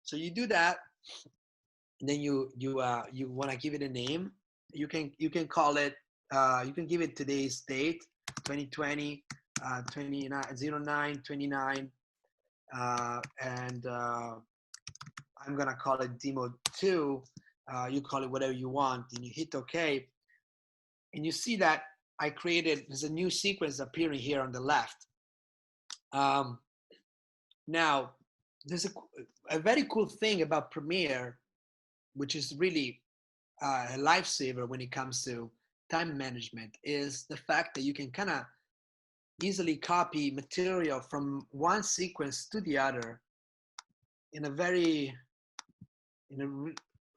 So you do that, and then you want to give it a name. You can call it, you can give it today's date, 2020, 29 and I'm gonna call it demo 2. You call it whatever you want, and you hit OK, and you see that I created, there's a new sequence appearing here on the left. Now, there's a very cool thing about Premiere, which is really a lifesaver when it comes to time management, is the fact that you can kind of easily copy material from one sequence to the other in a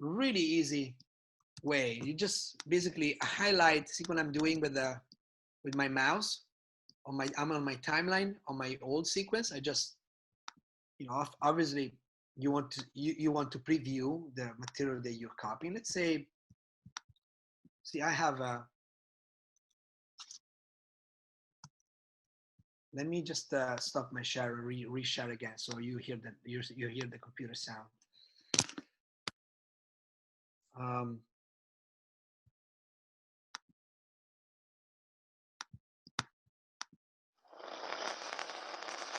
really easy way. You just basically highlight, see what I'm doing with my mouse I'm on my timeline on my old sequence. I just, obviously you want to preview the material that you're copying. Let's say, see, I have let me just stop my share and reshare again, so you hear the computer sound.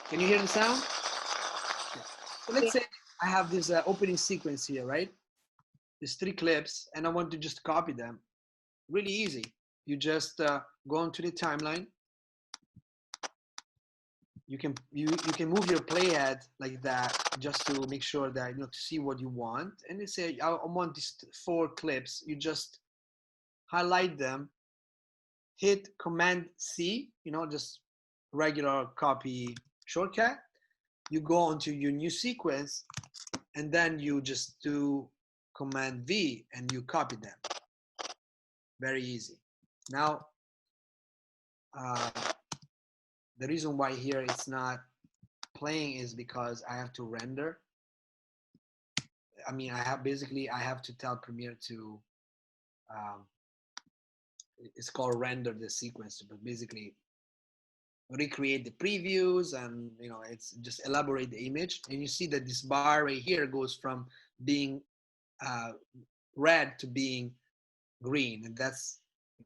Can you hear the sound? So let's say I have this opening sequence here, right? There's 3 clips, and I want to just copy them. Really easy. You just go onto the timeline. You can move your playhead like that, just to make sure that, to see what you want. And they say, I want these 4 clips. You just highlight them, hit Command C, just regular copy shortcut. You go onto your new sequence, and then you just do Command V and you copy them. Very easy. Now, the reason why here it's not playing is because I have to render. I mean, I have to tell Premiere to, it's called render the sequence, but basically recreate the previews, and it's just elaborate the image. And you see that this bar right here goes from being red to being green, and that's,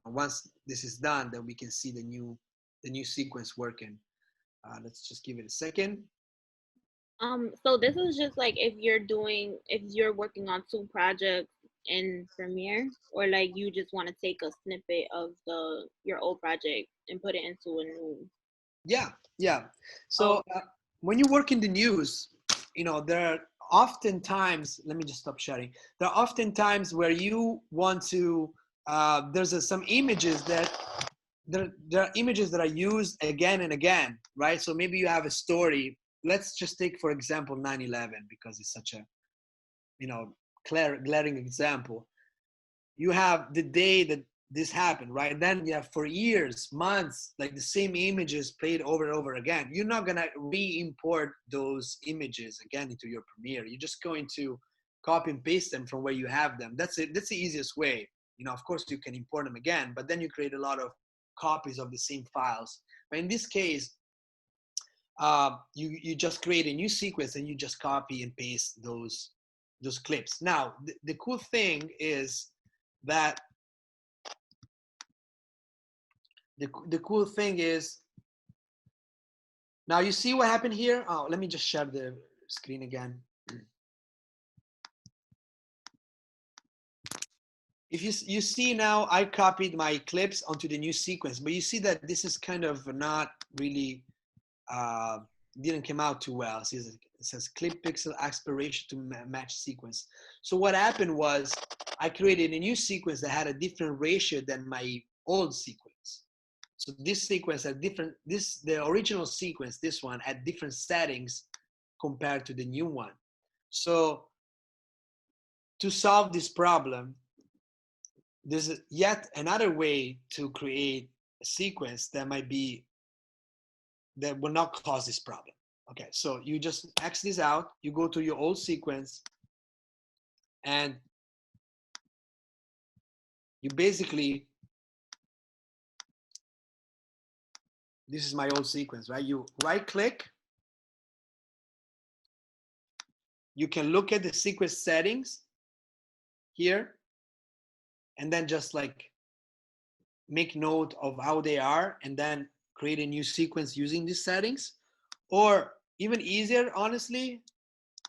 once this is done, then we can see the new sequence working. Let's just give it a second. So this is just like if you're working on 2 projects in Premiere, or like you just want to take a snippet of your old project and put it into a new. Yeah. So when you work in the news, there are often times, let me just stop sharing. There are often times where you want to, there's some images that, there are images that are used again and again, right? So maybe you have a story. Let's just take, for example, 9/11, because it's such a, glaring example. You have the day that this happened, right? And then you have, for years, months, like the same images played over and over again. You're not gonna re-import those images again into your Premiere. You're just going to copy and paste them from where you have them. That's it. That's the easiest way. Of course, you can import them again, but then you create a lot of copies of the same files. But in this case, you just create a new sequence and you just copy and paste those clips. Now, the cool thing is that the cool thing is, now you see what happened here. Oh, let me just share the screen again. If you see now, I copied my clips onto the new sequence, but you see that this is kind of not really, didn't come out too well. See, it says clip pixel aspiration to match sequence. So what happened was, I created a new sequence that had a different ratio than my old sequence. So this sequence had different, the original sequence, this one, had different settings compared to the new one. So to solve this problem, there's yet another way to create a sequence that will not cause this problem. Okay, so you just X this out, you go to your old sequence, and you basically, this is my old sequence, right? You right click, you can look at the sequence settings here and then just like make note of how they are and then create a new sequence using these settings. Or even easier, honestly,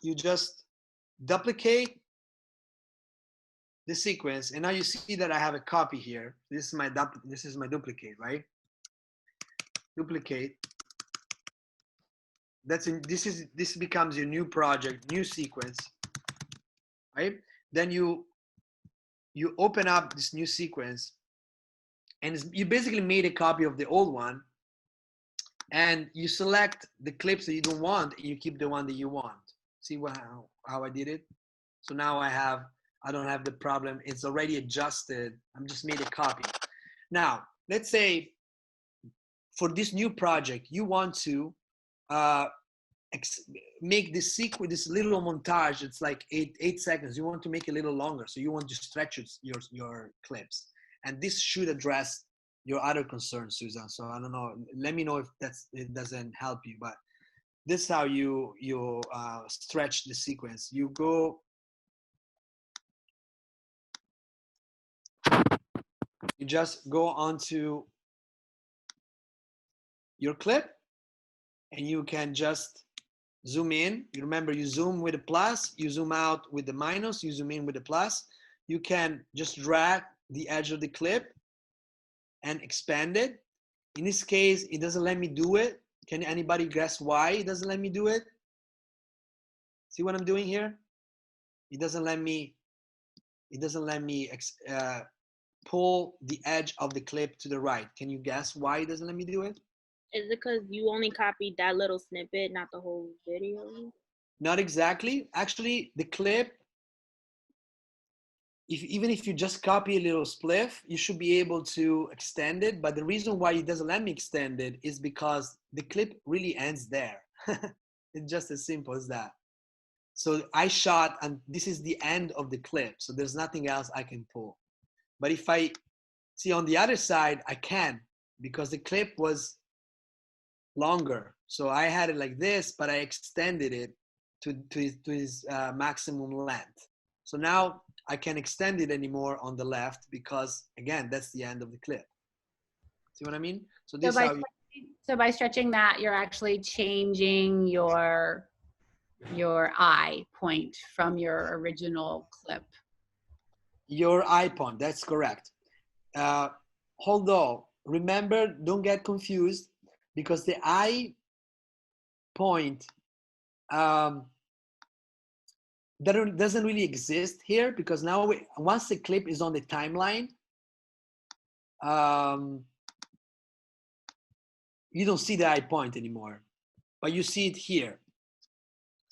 you just duplicate the sequence, and now you see that I have a copy here. This is my duplicate, right? Duplicate. This becomes your new project, new sequence, right? Then you open up this new sequence, and you basically made a copy of the old one, and you select the clips that you don't want, and you keep the one that you want. See how I did it? So now I don't have the problem. It's already adjusted. I'm just made a copy. Now, let's say for this new project, you want to make this sequence, this little montage. It's like eight seconds. You want to make it a little longer. So you want to stretch your clips. And this should address your other concerns, Susan. So I don't know. Let me know if it doesn't help you. But this is how you stretch the sequence. You just go onto your clip, and you can just zoom in. You remember, you zoom with the plus, you zoom out with the minus, you zoom in with the plus. You can just drag the edge of the clip and expand it. In this case, it doesn't let me do it. Can anybody guess why it doesn't let me do it? See what I'm doing here? It doesn't let me pull the edge of the clip to the right. Can you guess why it doesn't let me do it? Is it because you only copied that little snippet, not the whole video? Not exactly. Actually, the clip, even if you just copy a little spliff, you should be able to extend it. But the reason why it doesn't let me extend it is because the clip really ends there. It's just as simple as that. So I shot, and this is the end of the clip. So there's nothing else I can pull. But if I see on the other side, I can, because the clip was longer. So I had it like this, but I extended it to his maximum length. So now I can't extend it anymore on the left, because again, that's the end of the clip. See what I mean? So this so by stretching that, you're actually changing your eye point from your original clip. Your eye point, that's correct. Although, remember, don't get confused, because the eye point that doesn't really exist here, because now once the clip is on the timeline, you don't see the eye point anymore, but you see it here.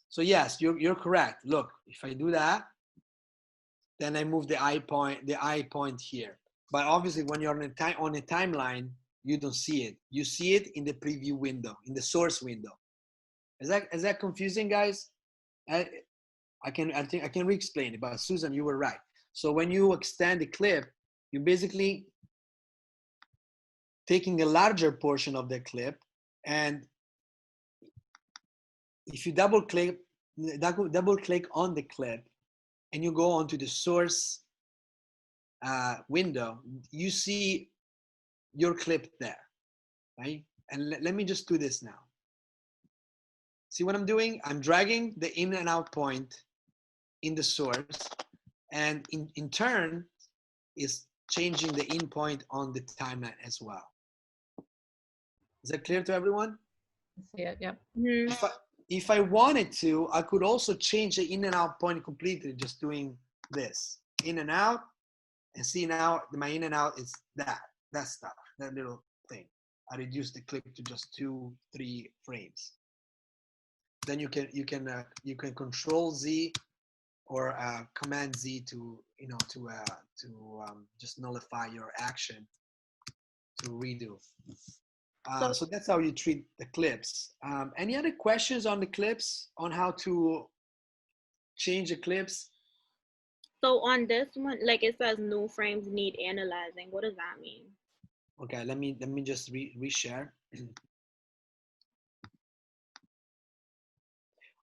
So yes, you're correct. Look, if I do that, then I move the eye point here. But obviously, when you're on a timeline, you don't see it. You see it in the preview window, in the source window. Is that confusing, guys? I think I can re-explain it, but Susan, you were right. So when you extend the clip, you're basically taking a larger portion of the clip, and if you double click on the clip and you go onto the source window, you see your clip there, right? And let me just do this now. See what I'm doing? I'm dragging the in and out point in the source, and in turn is changing the in point on the timeline as well. Is that clear to everyone? See it, yep. Mm-hmm. If I wanted to, I could also change the in and out point completely, just doing this, in and out, and see now my in and out is that stuff, that little thing. I reduce the clip to just 2-3 frames. Then you can Control Z or Command Z to just nullify your action to redo. So that's how you treat the clips. Any other questions on the clips, on how to change the clips? So on this one, like it says new frames need analyzing. What does that mean? Okay, let me just reshare.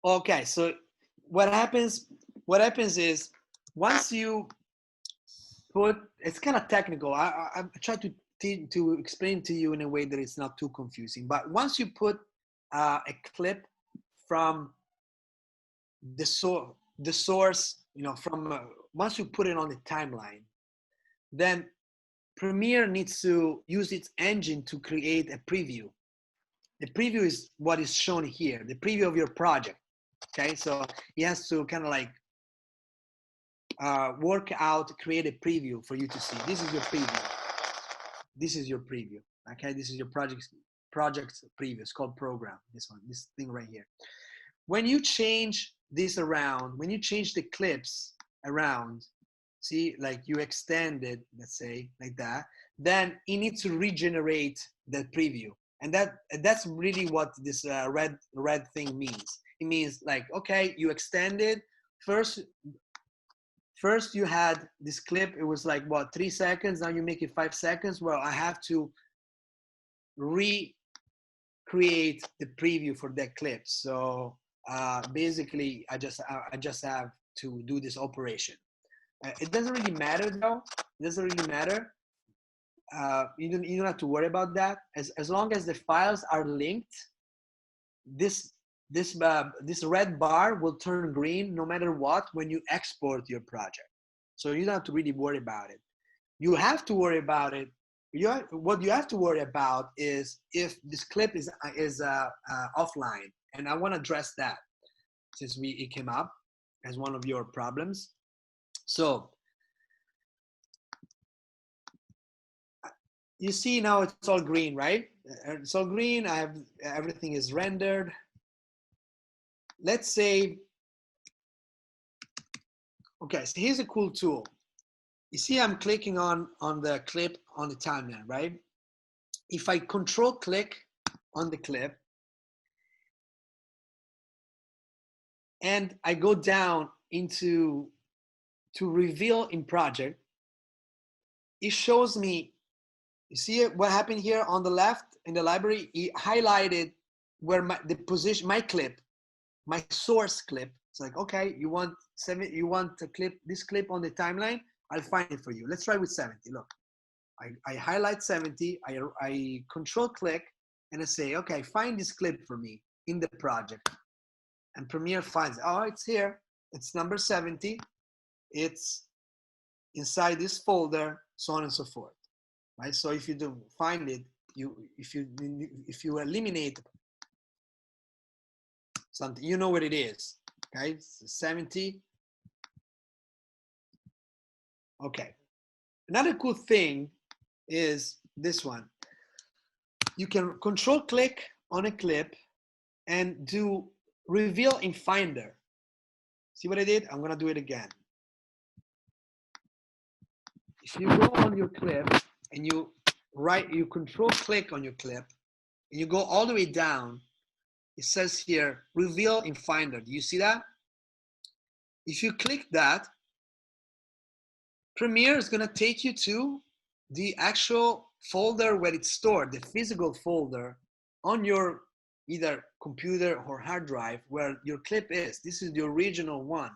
Okay, so what happens is once you put, it's kind of technical. I try to explain to you in a way that it's not too confusing. But once you put a clip from the source, you know, from once you put it on the timeline, then Premiere needs to use its engine to create a preview. The preview is what is shown here, the preview of your project. Okay, so he has to kind of like work out, create a preview for you to see. This is your preview. This is your preview. Okay, this is your project preview. It's called program. This one, this thing right here. When you change this around, when you change the clips around, see, like you extend it, let's say like that, then it needs to regenerate the preview. And that's really what this red thing means. It means like, okay, you extended first you had this clip, it was like what, 3 seconds, now you make it 5 seconds. Well, I have to recreate the preview for that clip. So basically I just have to do this operation. It doesn't really matter though. It doesn't really matter. You don't have to worry about that. As long as the files are linked, this red bar will turn green no matter what when you export your project. So you don't have to really worry about it. You have to worry about it. What you have to worry about is if this clip is offline, and I want to address that since it came up as one of your problems. So you see now it's all green, right? It's all green. Everything is rendered. Let's say, okay, so here's a cool tool. You see I'm clicking on the clip on the timeline, right? If I control click on the clip and I go down into to reveal in project, it shows me, you see what happened here on the left in the library? It highlighted where the position, my clip, my source clip. It's like, okay, you want to clip this clip on the timeline? I'll find it for you. Let's try with 70. Look, I highlight 70, I control click, and I say, okay, find this clip for me in the project. And Premiere finds it. Oh, it's here. It's number 70. It's inside this folder, so on and so forth. Right? So if you don't find it, if you eliminate something, you know what it is. Okay, it's 70. Okay. Another cool thing is this one. You can control click on a clip and do reveal in Finder. See what I did? I'm gonna do it again. If you go on your clip and you control click on your clip and you go all the way down, it says here, reveal in Finder. Do you see that? If you click that, Premiere is gonna take you to the actual folder where it's stored, the physical folder on your either computer or hard drive where your clip is. This is the original one,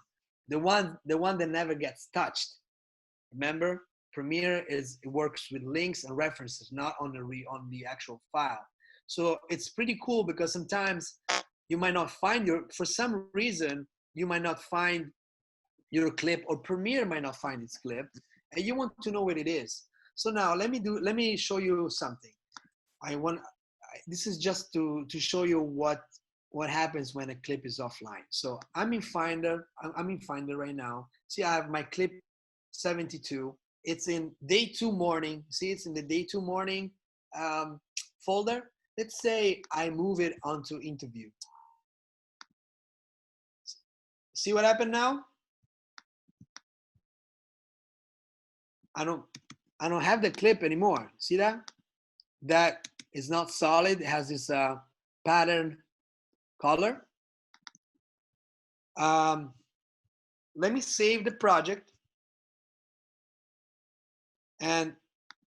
the one that never gets touched. Remember, Premiere it works with links and references, not on the actual file. So it's pretty cool because sometimes you might not find for some reason you might not find your clip, or Premiere might not find its clip, and you want to know what it is. So now let me show you something. This is just to show you what happens when a clip is offline. So I'm in Finder. I'm in Finder right now. See, I have my clip 72. It's in day 2 morning. See, it's in the day 2 morning folder. Let's say I move it onto interview. See what happened now? I don't have the clip anymore. See that? That is not solid. It has this pattern color. Let me save the project and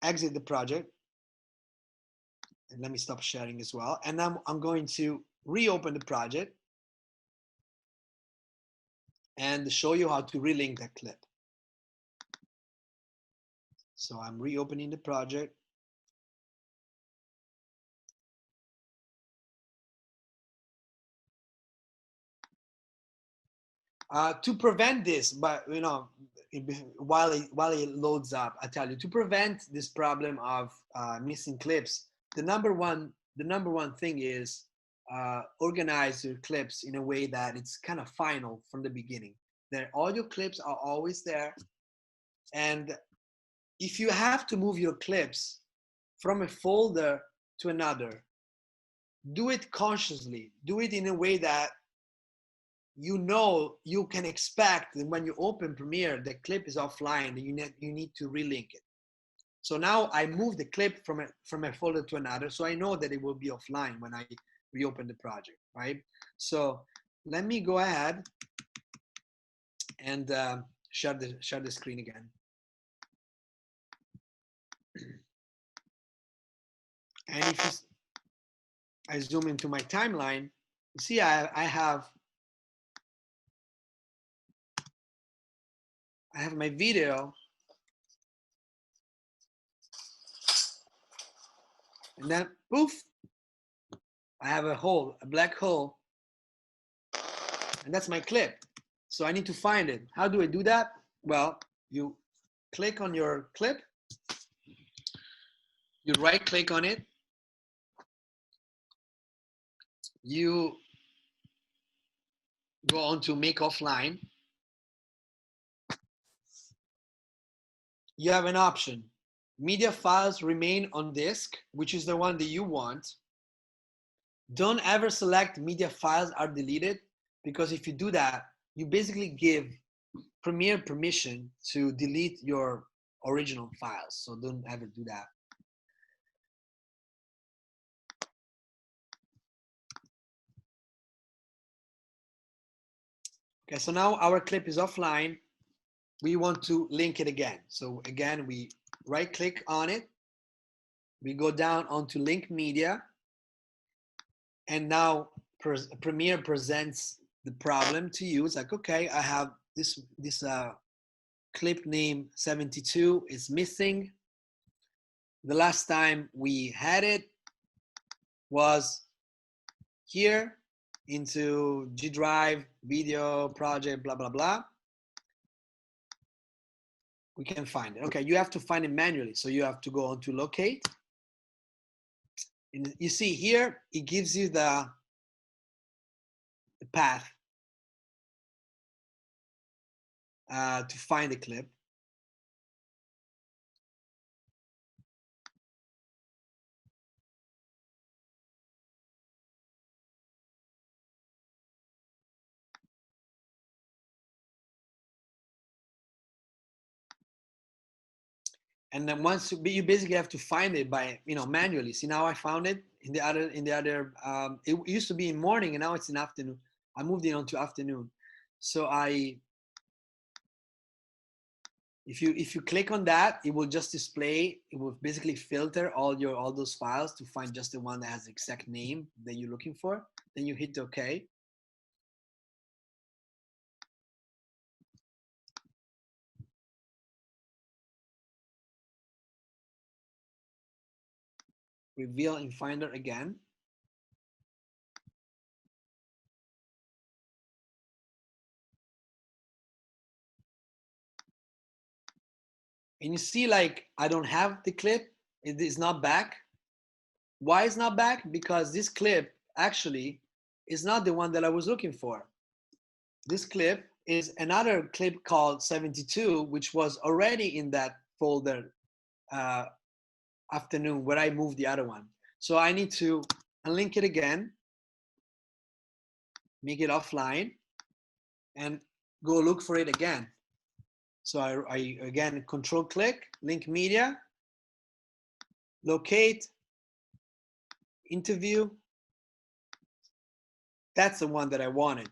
exit the project. And let me stop sharing as well. And I'm going to reopen the project. and show you how to relink that clip. So I'm reopening the project. To prevent this, but while it loads up, I tell you, to prevent this problem of missing clips, the number one thing is organize your clips in a way that it's kind of final from the beginning. That all your clips are always there, and if you have to move your clips from a folder to another, do it consciously. Do it in a way that you can expect that when you open Premiere, the clip is offline and you need to relink it. So now I move the clip from a folder to another, so I know that it will be offline when I reopen the project, right? So let me go ahead and share the screen again. And if I zoom into my timeline, you see I have my video, and then poof, I have a black hole, and that's my clip. So I need to find it. How do I do that? Well, you click on your clip, you right click on it, you go on to make offline. You have an option. Media files remain on disk, which is the one that you want. Don't ever select media files are deleted, because if you do that, you basically give Premiere permission to delete your original files. So don't ever do that. Okay, so now our clip is offline. We want to link it again. So again, we right click on it. We go down onto link media. And now Premiere presents the problem to you. It's like, okay, I have this clip name 72 is missing. The last time we had it was here into G Drive, video, project, blah, blah, blah. We can find it. Okay, you have to find it manually. So you have to go on to locate. And you see here, it gives you the path to find the clip. And then once you basically have to find it by manually. See, now I found it in the other it used to be in morning and now it's in afternoon. I moved it on to afternoon. So if you click on that, it will just display, it will basically filter all those files to find just the one that has the exact name that you're looking for. Then you hit OK. Reveal in Finder again. And you see, like, I don't have the clip. It is not back. Why it's not back? Because this clip actually is not the one that I was looking for. This clip is another clip called 72, which was already in that folder afternoon where I moved the other one. So I need to unlink it again, make it offline, and go look for it again. So I again, control click, link media, locate, interview. That's the one that I wanted.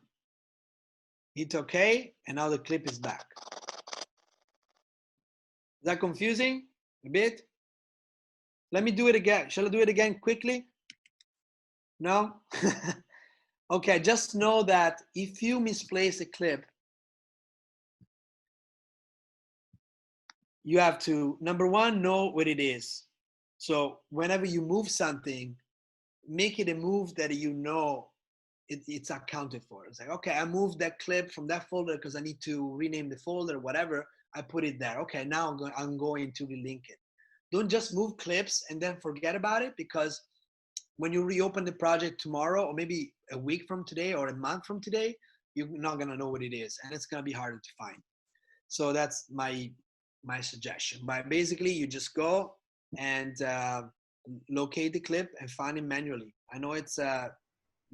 Hit OK, and now the clip is back. Is that confusing a bit? Let me do it again. Shall I do it again quickly? No? Okay, just know that if you misplace a clip, you have to, number one, know what it is. So whenever you move something, make it a move that you know it's accounted for. It's like, okay, I moved that clip from that folder because I need to rename the folder, whatever. I put it there. Okay, now I'm going to relink it. Don't just move clips and then forget about it, because when you reopen the project tomorrow, or maybe a week from today or a month from today, you're not gonna know what it is, and it's gonna be harder to find. So that's my suggestion. But basically, you just go and locate the clip and find it manually. I know it's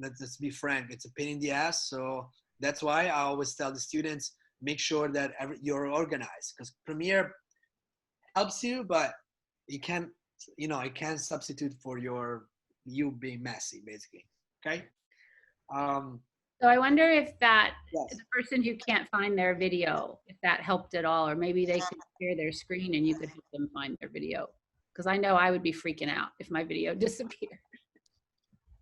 let's be frank, it's a pain in the ass. So that's why I always tell the students, make sure that you're organized, because Premiere helps you, but it can't, it can't substitute for you being messy, basically. Okay. Um, So I wonder if that, yes. the person who can't find their video, if that helped at all, or maybe they could share their screen and you could help them find their video. Because I know I would be freaking out if my video disappeared.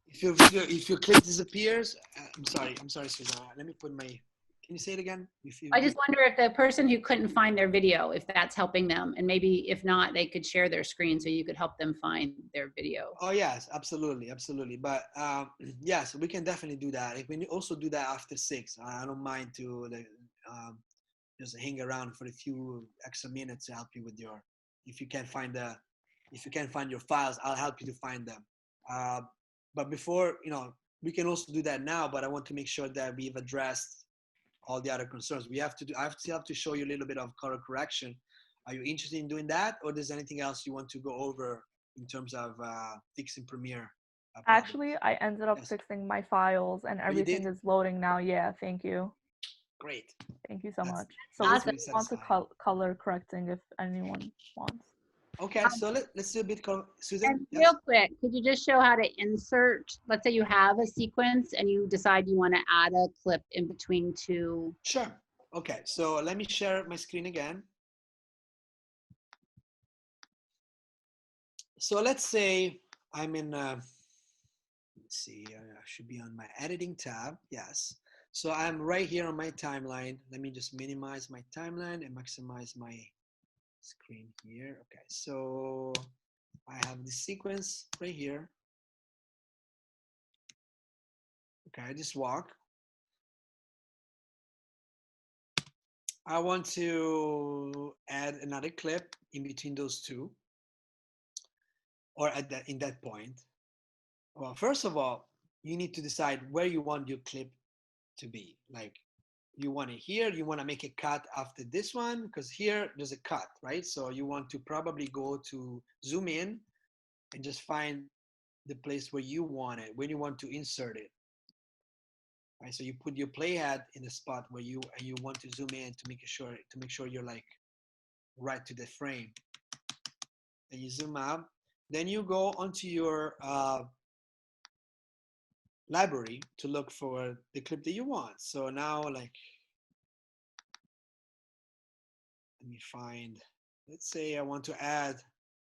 If your clip disappears, I'm sorry, Susanna. Let me put my. Can you say it again? I just wonder if the person who couldn't find their video, if that's helping them, and maybe if not, they could share their screen so you could help them find their video. Oh yes, absolutely, absolutely. But yes, we can definitely do that. If we also do that after 6, I don't mind to just hang around for a few extra minutes to help you with your. If you can't find your files, I'll help you to find them. But before, we can also do that now. But I want to make sure that we've addressed all the other concerns. I still have to show you a little bit of color correction. Are you interested in doing that, or there's anything else you want to go over in terms of fixing Premiere? Actually, I ended up Yes. fixing my files and Oh, you did? everything is loading now. Yeah, thank you. Great. Thank you so That's- much. So that's we really can want to satisfying. color correcting if anyone wants. Okay, so let's do a bit color. Susan? And Yes? real quick, could you just show how to insert, let's say you have a sequence and you decide you want to add a clip in between two. Sure. Okay, so let me share my screen again. So let's say I'm in, let's see, I should be on my editing tab. Yes. So I'm right here on my timeline. Let me just minimize my timeline and maximize my screen here. Okay, so I have this sequence right here. Okay, I just walk. I want to add another clip in between those two, or in that point. Well, first of all, you need to decide where you want your clip to be. Like, you want it here, you want to make a cut after this one, because here there's a cut, right? So you want to probably go to zoom in and just find the place where you want it, when you want to insert it. Right? So you put your playhead in the spot where you want to zoom in to make sure you're like right to the frame. Then you zoom out. Then you go onto your library to look for the clip that you want. So now, like, let me find, let's say I want to add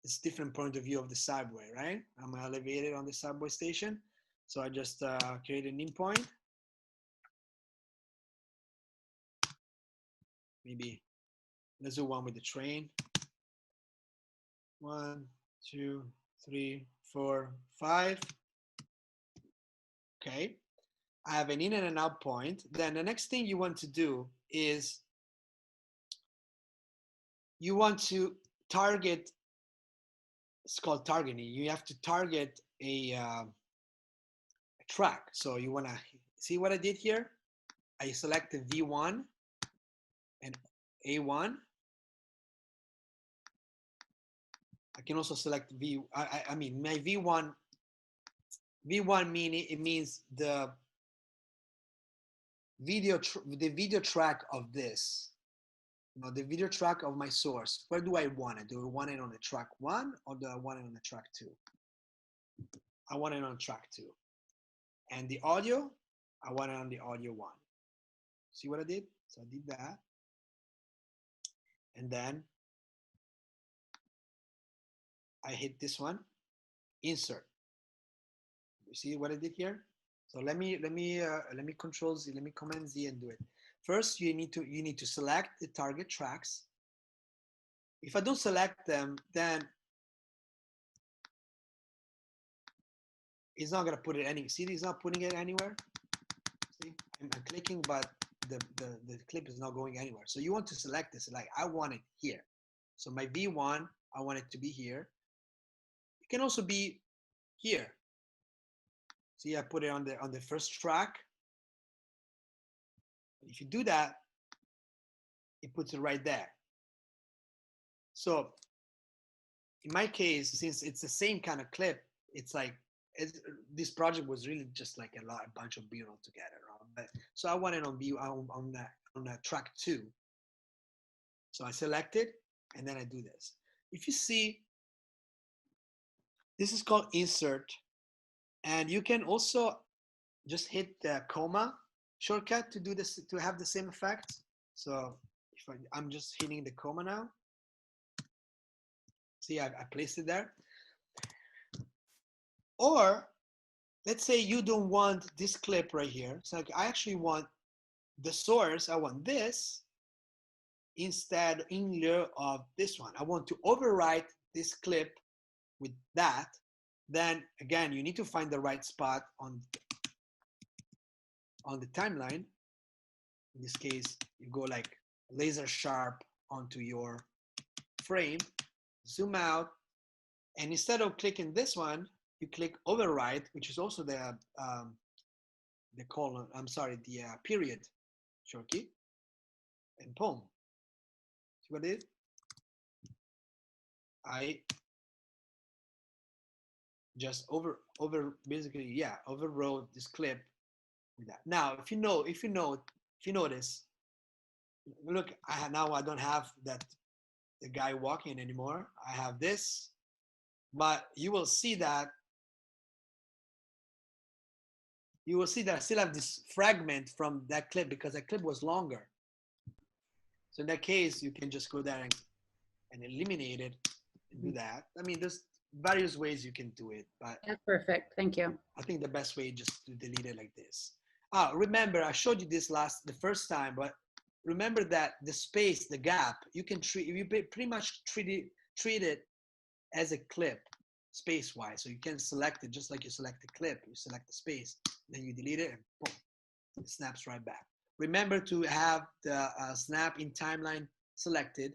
this different point of view of the subway, right? I'm elevated on the subway station. So I just create an in point. Maybe let's do one with the train. 1, 2, 3, 4, 5. Okay. I have an in and an out point. Then the next thing you want to do is you want to target, it's called targeting. You have to target a track. So you want to see what I did here? I selected V1 and A1. I can also select I mean, my V1 meaning it means the video track of this, the video track of my source. Where do I want it? Do I want it on the track 1 or do I want it on the track 2? I want it on track 2. And the audio, I want it on the audio 1. See what I did? So I did that. And then I hit this one, insert. You see what I did here? So let me Control Z, let me Command Z and do it. First, you need to select the target tracks If I don't select them, then it's not gonna put it any. See, it's not putting it anywhere. See, I'm clicking, but the clip is not going anywhere. So you want to select this, like I want it here. So my V1, I want it to be here. It can also be here. See, I put it on the first track. If you do that, it puts it right there. So in my case, since it's the same kind of clip, it's like this project was really just like a bunch of B-roll together. But, so I want it on track 2. So I select it, and then I do this. If you see, this is called insert, and you can also just hit the comma shortcut to do this, to have the same effect. So if I'm just hitting the comma now. See, I placed it there. Or let's say you don't want this clip right here. So I actually want the source. I want this instead in lieu of this one. I want to overwrite this clip with that. Then again, you need to find the right spot on the timeline. In this case, you go like laser sharp onto your frame, zoom out, and instead of clicking this one, you click override, which is also the colon. I'm sorry, the period short key, and boom. See what it is? I just basically, yeah, overrode this clip with that. Now, if you notice, look, now I don't have the guy walking anymore. I have this, but you will see that I still have this fragment from that clip because that clip was longer. So in that case, you can just go there and eliminate it and do that. I mean, there's various ways you can do it, but That's perfect. Thank you. I think the best way is just to delete it like this. Remember, I showed you this the first time, but remember that the space, the gap, you pretty much treat it as a clip space-wise. So you can select it just like you select the clip. You select the space, then you delete it, and boom, it snaps right back. Remember to have the snap in timeline selected.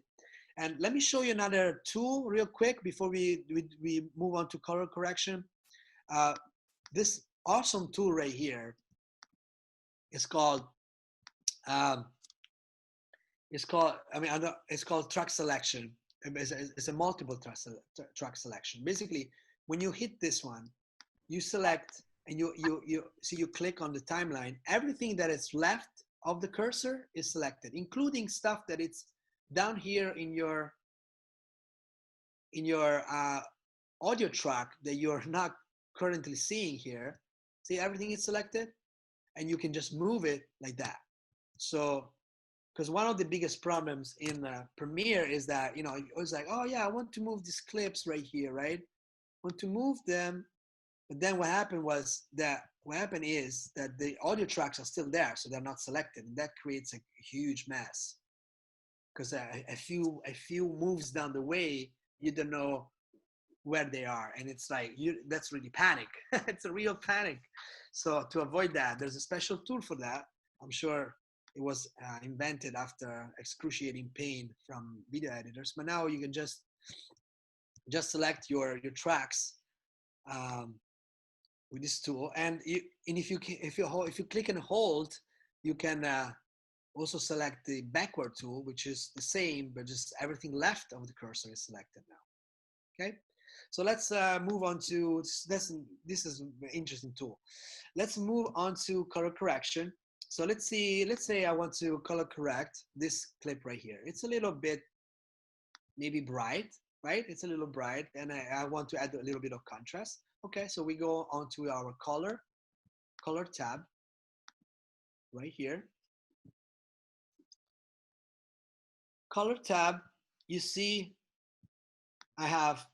And let me show you another tool real quick before we move on to color correction. This awesome tool right here is called it's called track selection. It's a multiple track selection. Basically, when you hit this one, you select and you click on the timeline. Everything that is left of the cursor is selected, including stuff that it's down here in your audio track that you're not currently seeing here. See, everything is selected, and you can just move it like that. So, because one of the biggest problems in Premiere is that, it was like, oh yeah, I want to move these clips right here, right? I want to move them, but then what happened is that the audio tracks are still there, so they're not selected, and that creates a huge mess. Because a few moves down the way, you don't know where they are, and it's like that's really panic. It's a real panic. So to avoid that, there's a special tool for that. I'm sure it was invented after excruciating pain from video editors, but now you can just select your tracks with this tool, and if you click and hold, you can also select the backward tool, which is the same, but just everything left of the cursor is selected now. Okay, so let's move on to this. This is an interesting tool. Let's move on to color correction. So let's say I want to color correct this clip right here. It's a little bit maybe bright, right? It's a little bright, and I want to add a little bit of contrast. Okay, so we go on to our color tab right here. Color tab, you see I have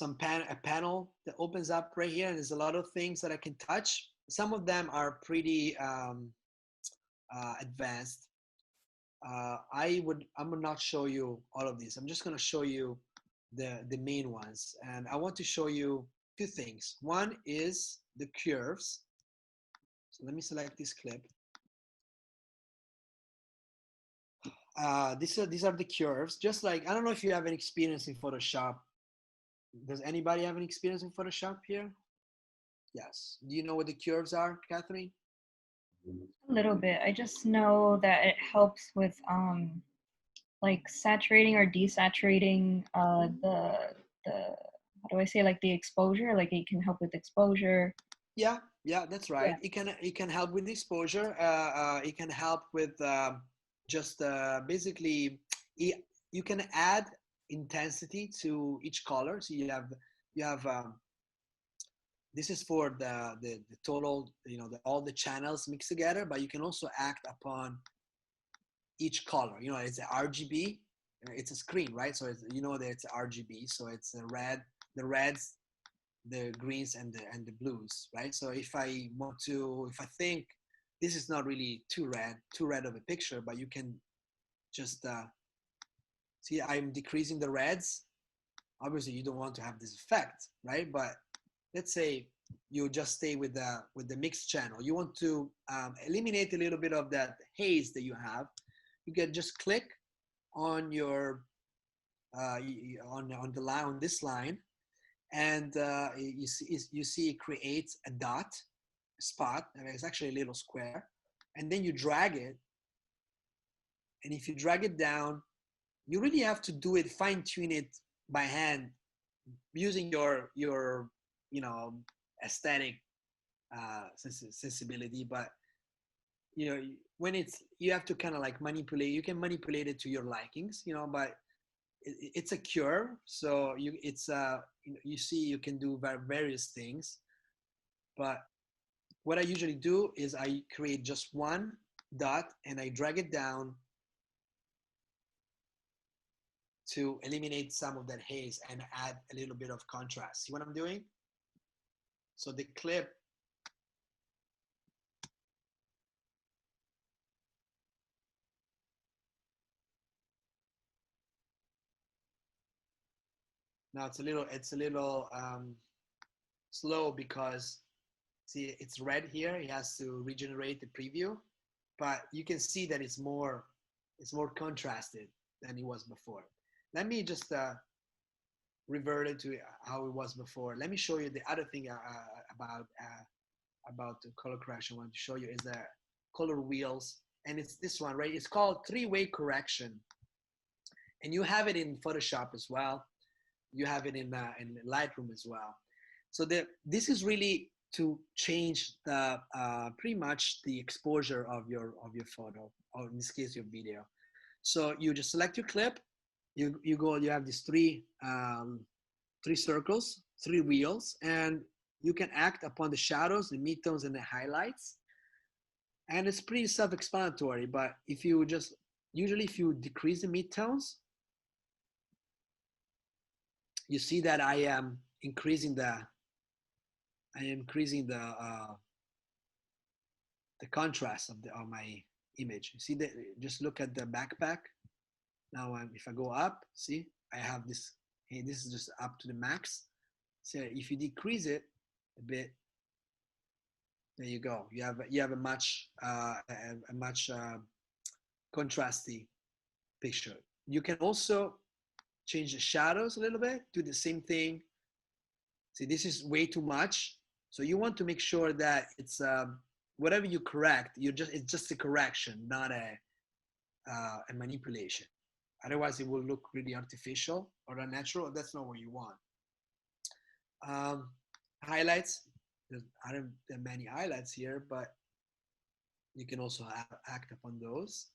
a panel that opens up right here, and there's a lot of things that I can touch. Some of them are pretty advanced. I'm gonna not show you all of these. I'm just gonna show you the main ones, and I want to show you two things. One is the curves. So let me select this clip. These are the curves. Just like, I don't know if you have any experience in Photoshop. Does anybody have any experience in Photoshop here? Yes. Do you know what the curves are, Catherine? A little bit. I just know that it helps with like saturating or desaturating the how do I say, like the exposure, like it can help with exposure. Yeah, that's right. Yeah. It can help with exposure. It can help with just basically you can add intensity to each color. So you have this is for the total, you know, all the channels mixed together, but you can also act upon each color. You know, it's a RGB, it's a screen, right? So it's, you know that it's RGB, so it's the reds, the greens, and the blues, right? So if I think this is not really too red of a picture, but you can just see I'm decreasing the reds. Obviously, you don't want to have this effect, right? But let's say you just stay with the mixed channel. You want to eliminate a little bit of that haze that you have. You can just click on your on the line, on this line, and you see it creates a dot, a spot, and it's actually a little square, and then you drag it. And if you drag it down, you really have to do it, fine tune it by hand, using your you know, aesthetic sensibility. But you know, when you have to kind of like manipulate, you can manipulate it to your likings, you know. But it's a cure, so it's you see, you can do various things. But what I usually do is I create just one dot and I drag it down to eliminate some of that haze and add a little bit of contrast. See what I'm doing? So the clip, now it's a little slow because see, it's red here. It has to regenerate the preview, but you can see that it's more contrasted than it was before. Let me just revert it to how it was before. Let me show you the other thing about the color correction. I want to show you is the color wheels, and it's this one, right? It's called three-way correction, and you have it in Photoshop as well. You have it in Lightroom as well. So this is really to change the pretty much the exposure of your photo, or in this case your video. So you just select your clip, you have these three circles, three wheels, and you can act upon the shadows, the midtones, and the highlights. And it's pretty self-explanatory. But if you just usually if you decrease the midtones, you see that I am increasing the contrast of my image. You see that? Just look at the backpack. Now, if I go up, see, I have this. Hey, this is just up to the max. So if you decrease it a bit, there you go. You have a much contrasty picture. You can also change the shadows a little bit. Do the same thing. See, this is way too much. So you want to make sure that it's whatever you correct, it's just a correction, not a manipulation. Otherwise, it will look really artificial or unnatural. That's not what you want. Highlights. There aren't many highlights here, but you can also act upon those.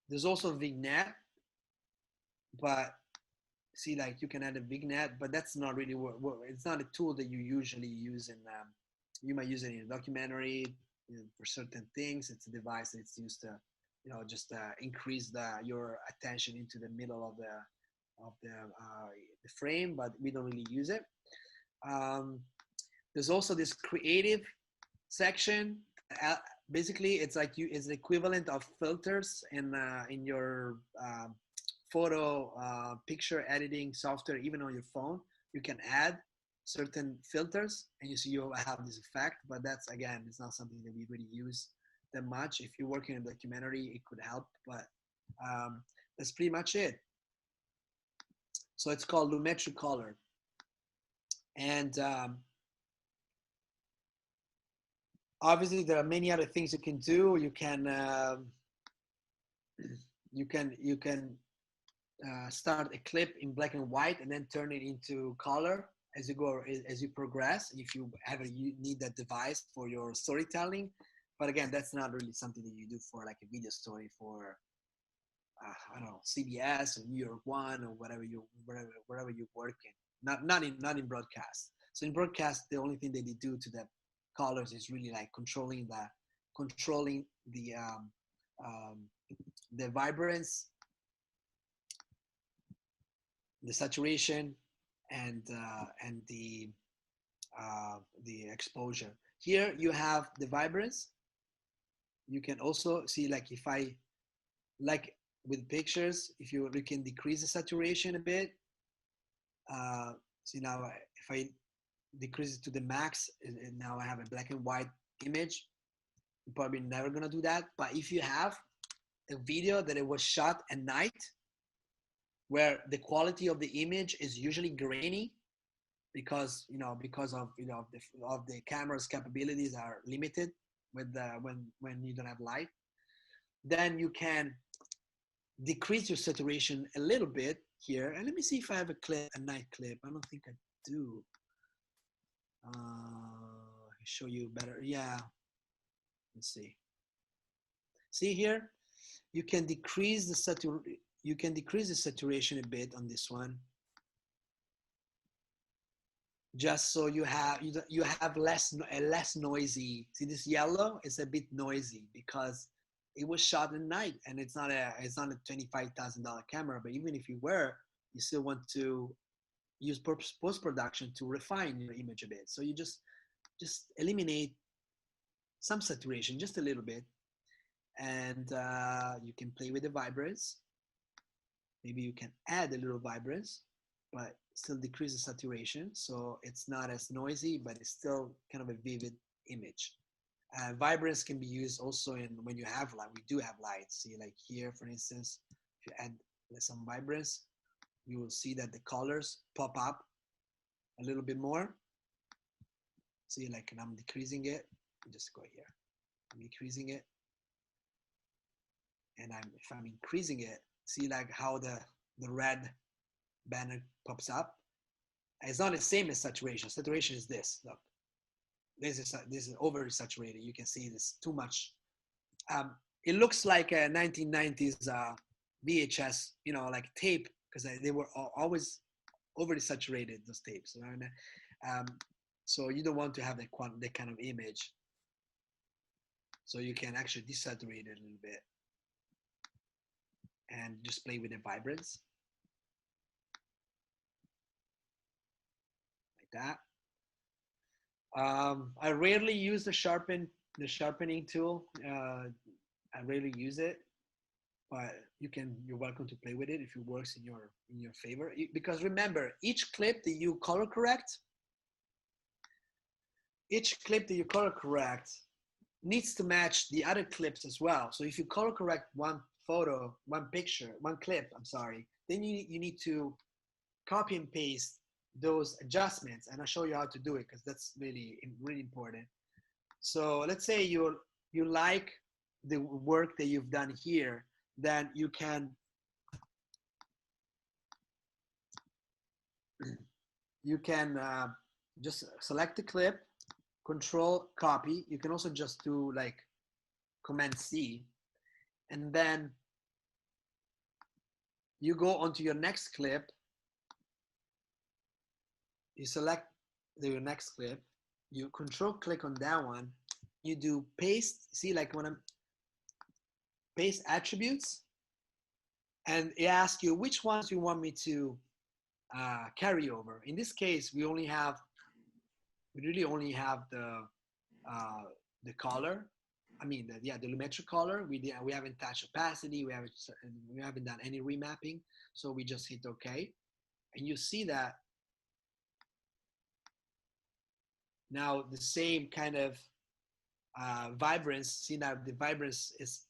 There's also vignette, but see, like you can add a vignette, but that's not really it's not a tool that you usually use in. You might use it in a documentary, you know, for certain things. It's a device that's used to, you know, just increase your attention into the middle of the frame, but we don't really use it. There's also this creative section, basically it's like it's the equivalent of filters in your photo picture editing software. Even on your phone you can add certain filters and you see you have this effect, but that's, again, it's not something that we really use that much. If you're working on a documentary it could help, but that's pretty much it. So it's called Lumetri Color. And obviously there are many other things you can do. You can start a clip in black and white and then turn it into color as you go, as you progress, if you ever need that device for your storytelling. But again, that's not really something that you do for like a video story for I don't know, CBS or New York One or wherever you work in. Not in broadcast. So in broadcast, the only thing that they do to the colors is really like controlling the vibrance, the saturation, and the exposure. Here you have the vibrance. You can also see, like, if I like with pictures, if you can decrease the saturation a bit. See now, if I decrease it to the max, and now I have a black and white image. You're probably never gonna do that. But if you have a video that it was shot at night, where the quality of the image is usually grainy, because of the camera's capabilities are limited with when you don't have light, then you can decrease your saturation a little bit here. And let me see if I have a night clip. I don't think I do. Show you better. Yeah. Let's see. See here, you can decrease the saturation a bit on this one, just so you have less noisy. See, this yellow is a bit noisy because it was shot at night, and it's not a $25,000 camera. But even if you still want to use post-production to refine your image a bit. So you just eliminate some saturation, just a little bit, and you can play with the vibrance. Maybe you can add a little vibrance, but still decrease the saturation, so it's not as noisy, but it's still kind of a vivid image. Vibrance can be used also when you have light. We do have light. See, like here, for instance, if you add some vibrance, you will see that the colors pop up a little bit more. See, like, and I'm decreasing it. Just go here. I'm decreasing it, and if I'm increasing it, see like how the red banner pops up. It's not the same as saturation. Saturation is this. Look, this is over saturated. You can see this too much. It looks like a 1990s VHS, like tape, because they were always overly saturated, those tapes. So you don't want to have that kind of image. So you can actually desaturate it a little bit and just play with the vibrance like that. I rarely use the sharpening tool. I rarely use it, but you're welcome to play with it if it works in your favor. Because remember, each clip that you color correct needs to match the other clips as well. So if you color correct one clip, then you need to copy and paste those adjustments, and I'll show you how to do it, because that's really, really important. So let's say you like the work that you've done here, then you can just select the clip, Control copy. You can also just do like Command C, and then you go onto your next clip. You select your next clip. You Control click on that one. You do paste. See, like when I'm paste attributes, and it asks you which ones you want me to carry over. In this case, we really only have the color. I mean, the lumetri color. We haven't touched opacity. We haven't done any remapping. So we just hit OK, and you see that now the same kind of vibrance. See now the vibrance is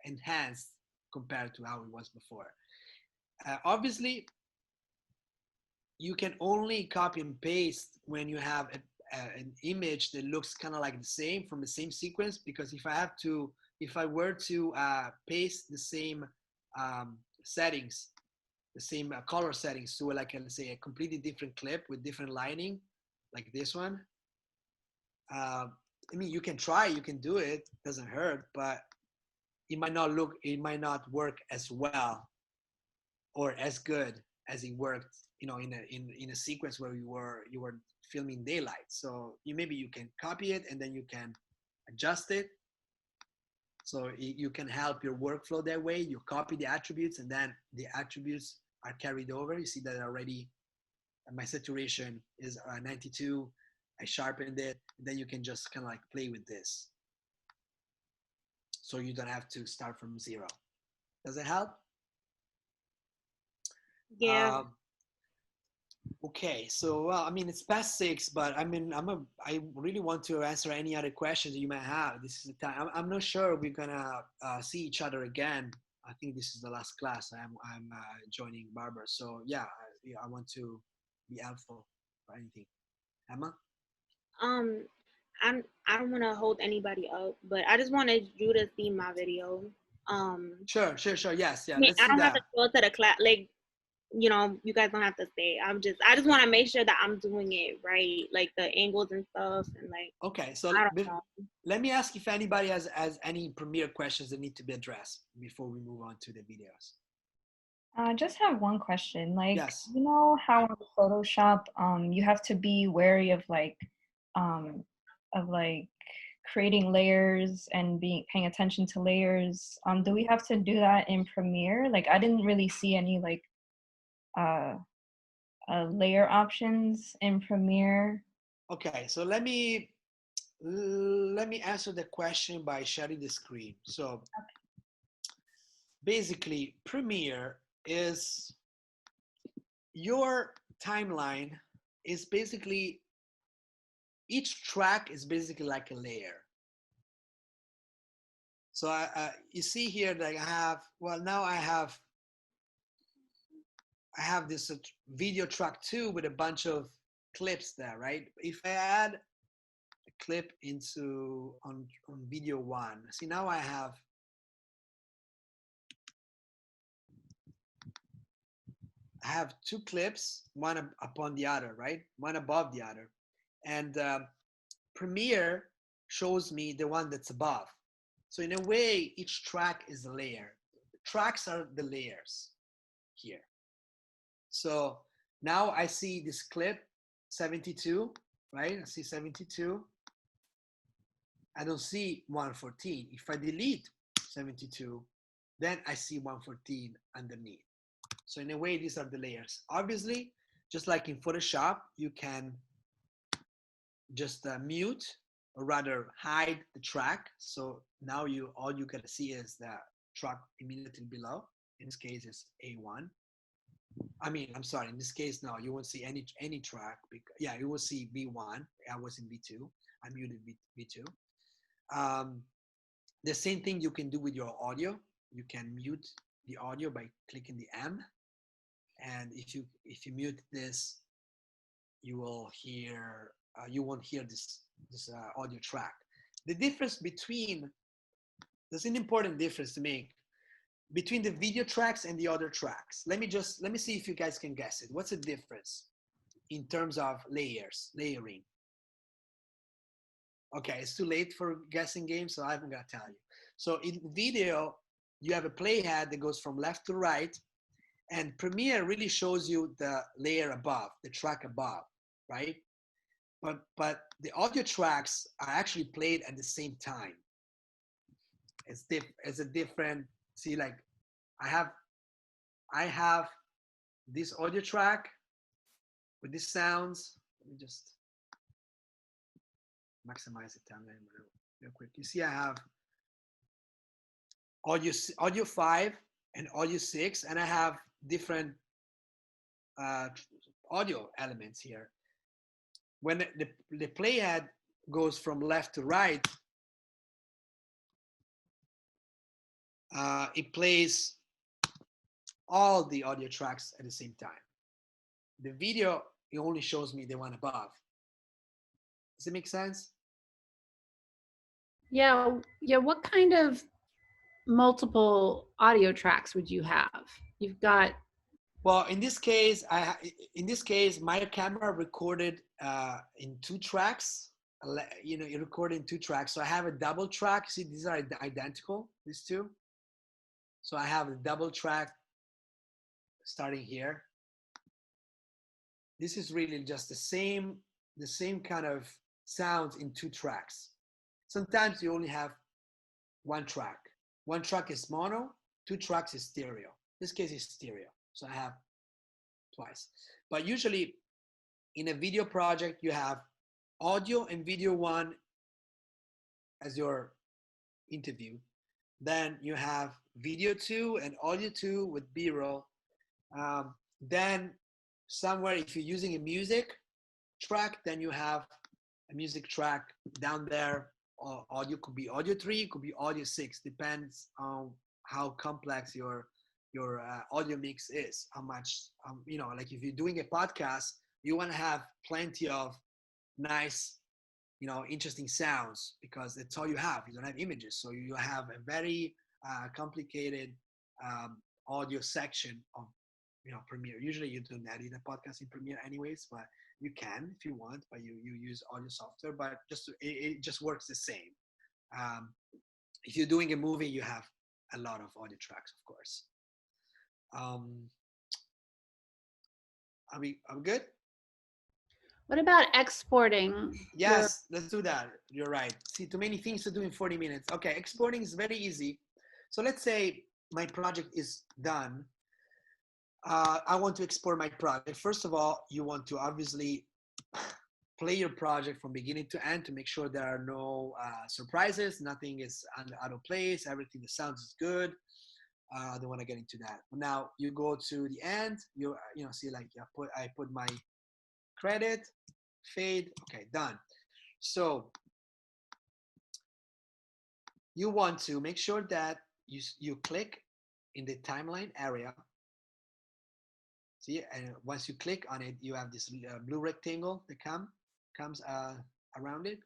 enhanced compared to how it was before. Obviously, you can only copy and paste when you have an image that looks kind of like the same from the same sequence, because if I were to paste the same settings, the same color settings to like, let's say, a completely different clip with different lighting, like this one, I mean, you can try, you can do it, doesn't hurt, but it might not work as well or as good as it worked, you know, in a sequence where you were filming daylight. So maybe you can copy it and then you can adjust it. So you can help your workflow that way. You copy the attributes and then the attributes are carried over. You see that already my saturation is 92. I sharpened it. Then you can just kind of like play with this. So you don't have to start from zero. Does it help? Yeah. Okay, so well, I mean, it's past 6, but I mean, I really want to answer any other questions you might have. This is the time. I'm not sure we're gonna see each other again. I think this is the last class. I'm joining Barbara. So yeah, I want to be helpful for anything. Emma? I don't want to hold anybody up, but I just wanted you to see my video. Sure. Yes, yeah. I mean, Let's I do don't have that. to go to the class, like, you know, you guys don't have to stay. I just want to make sure that I'm doing it right, like the angles and stuff, and like. Okay, so I don't know. let me ask if anybody has any Premiere questions that need to be addressed before we move on to the videos. I just have one question. Like, Yes. you know how in Photoshop, you have to be wary of um, like creating layers and paying attention to layers. Do we have to do that in Premiere? Like, I didn't really see any like layer options in Premiere. Okay, so let me answer the question by sharing the screen. So basically, Premiere is your timeline is basically, each track is basically like a layer. So you see here that I have this video track 2 with a bunch of clips there, right? If I add a clip into on video 1, see now I have 2 clips, one upon the other, right? One above the other. And Premiere shows me the one that's above. So in a way, each track is a layer. The tracks are the layers here. So now I see this clip 72, right? I see 72. I don't see 114. If I delete 72, then I see 114 underneath. So in a way, these are the layers. Obviously, just like in Photoshop, you can just mute or rather hide the track. So now all you can see is the track immediately below. In this case, it's A1. I mean, I'm sorry. In this case, no, you won't see any track. Yeah, you will see V1. I was in V2. I muted V2. The same thing you can do with your audio. You can mute the audio by clicking the M. And if you mute this, you will hear you won't hear this audio track. The difference there's an important difference to make between the video tracks and the other tracks. Let me see if you guys can guess it. What's the difference in terms of layering? Okay, it's too late for guessing games, so I'm gonna tell you. So in video, you have a playhead that goes from left to right, and Premiere really shows you the layer above, the track above, right? But the audio tracks are actually played at the same time. It's a different, see, like I have this audio track with these sounds. Let me just maximize the timeline real quick. You see, I have audio 5 and audio 6, and I have different audio elements here. When the playhead goes from left to right, it plays all the audio tracks at the same time. The video, it only shows me the one above. Does it make sense? Yeah. What kind of multiple audio tracks would you have? You've got. Well, in this case, my camera recorded in 2 tracks. It recorded in 2 tracks. So I have a double track. See, these are identical, these two. So I have a double track starting here. This is really just the same kind of sounds in 2 tracks. Sometimes you only have 1 track. 1 track is mono, 2 tracks is stereo. This case is stereo, so I have twice. But usually in a video project, you have audio and video 1 as your interview. Then you have video 2 and audio 2 with B-roll. Then somewhere, if you're using a music track, then you have a music track down there. Audio could be audio 3, could be audio 6, depends on how complex your audio mix is, how much, like if you're doing a podcast, you want to have plenty of nice, interesting sounds, because that's all you have. You don't have images. So you have a very complicated audio section of, Premiere. Usually you don't edit a podcast in Premiere anyways, but you can if you want, but you use audio software, but it just works the same. If you're doing a movie, you have a lot of audio tracks, of course. Are we good? What about exporting? Yes, let's do that. You're right. See, too many things to do in 40 minutes. Okay, exporting is very easy. So let's say my project is done. I want to export my project. First of all, you want to obviously play your project from beginning to end to make sure there are no surprises, nothing is out of place, everything, the sounds is good. I don't want to get into that. Now you go to the end, see, like I put my credit, fade, okay, done. So you want to make sure that you click in the timeline area. See, and once you click on it, you have this blue rectangle that comes around it.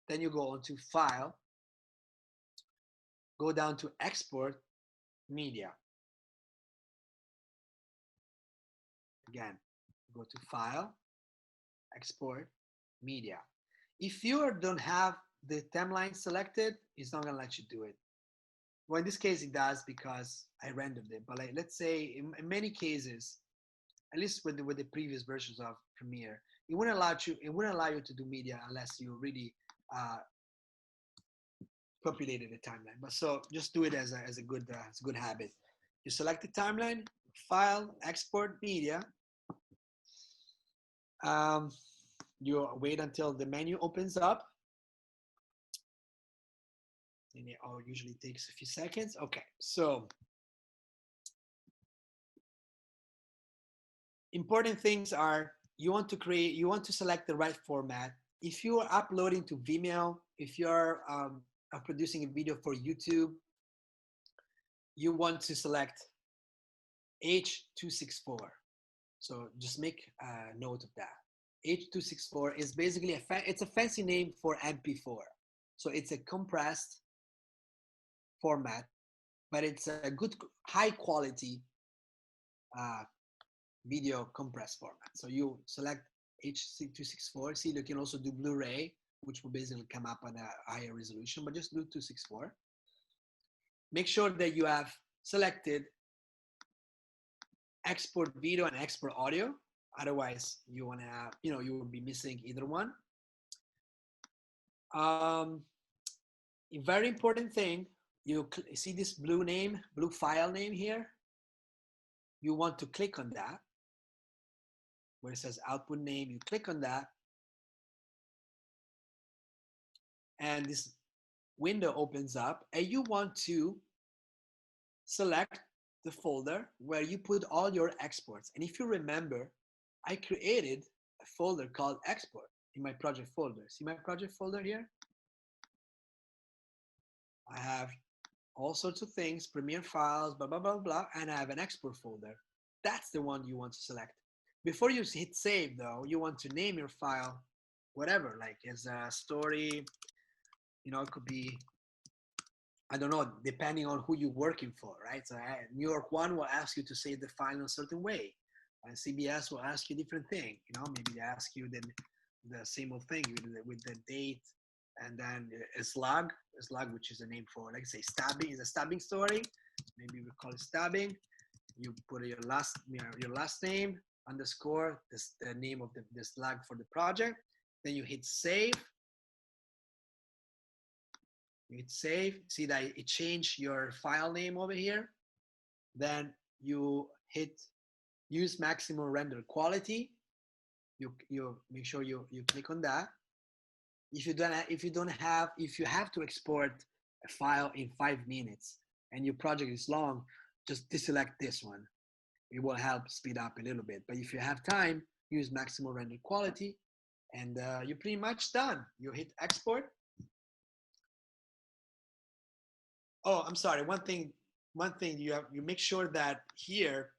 Then you go on to File, go down to Export Media. Again, go to File, Export Media. If you don't have the timeline selected, it's not going to let you do it. Well, in this case, it does because I rendered it. But let's say in many cases, at least with the previous versions of Premiere, it wouldn't allow you to do media unless you really populated the timeline. But so just do it as a good habit. You select the timeline, File, Export Media. You wait until the menu opens up. And it usually takes a few seconds. Okay, so important things are you want to select the right format. If you are uploading to Vimeo, if you're producing a video for YouTube, you want to select H.264. So just make a note of that. H.264 is basically it's a fancy name for MP4. So it's a compressed format, but it's a good, high quality video compressed format. So you select H.264. See, you can also do Blu-ray, which will basically come up on a higher resolution, but just do 264. Make sure that you have selected export video and export audio. Otherwise, you want to have, you will be missing either one. A very important thing, you see this blue file name here. You want to click on that where it says output name. You click on that. and this window opens up, and you want to select the folder where you put all your exports. And if you remember, I created a folder called export in my project folder. See my project folder here? I have all sorts of things, Premiere files, blah, blah, blah, blah, and I have an export folder. That's the one you want to select. Before you hit save though, you want to name your file, whatever, like as a story, you know, it could be, I don't know, depending on who you're working for, right? So New York One will ask you to save the file in a certain way. And CBS will ask you a different thing. You know, maybe they ask you the same old thing with the date, and then a slug, which is a name for, like say, stabbing is a stabbing story. Maybe we call it stabbing. You put your last name underscore the name of the slug for the project. Then you hit save. You hit save. See that it changed your file name over here. Then you hit use maximum render quality. You make sure you click on that. If you have to export a file in 5 minutes and your project is long, just deselect this one. It will help speed up a little bit. But if you have time, use maximum render quality, and you're pretty much done. You hit export. Oh, I'm sorry. One thing you make sure that here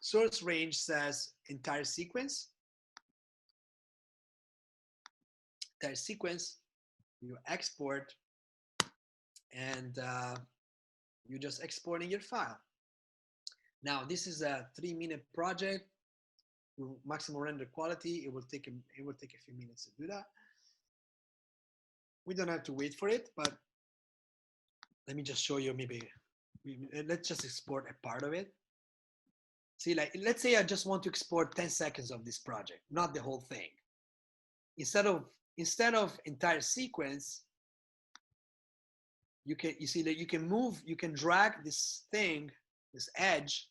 source range says entire sequence. Entire sequence. You export, and you're just exporting your file. Now this is a 3-minute project. Maximum render quality. It will take a few minutes to do that. We don't have to wait for it, but let me just show you. Maybe let's just export a part of it. See, like let's say I just want to export 10 seconds of this project, not the whole thing. Instead of entire sequence, you see that you can drag this thing, this edge,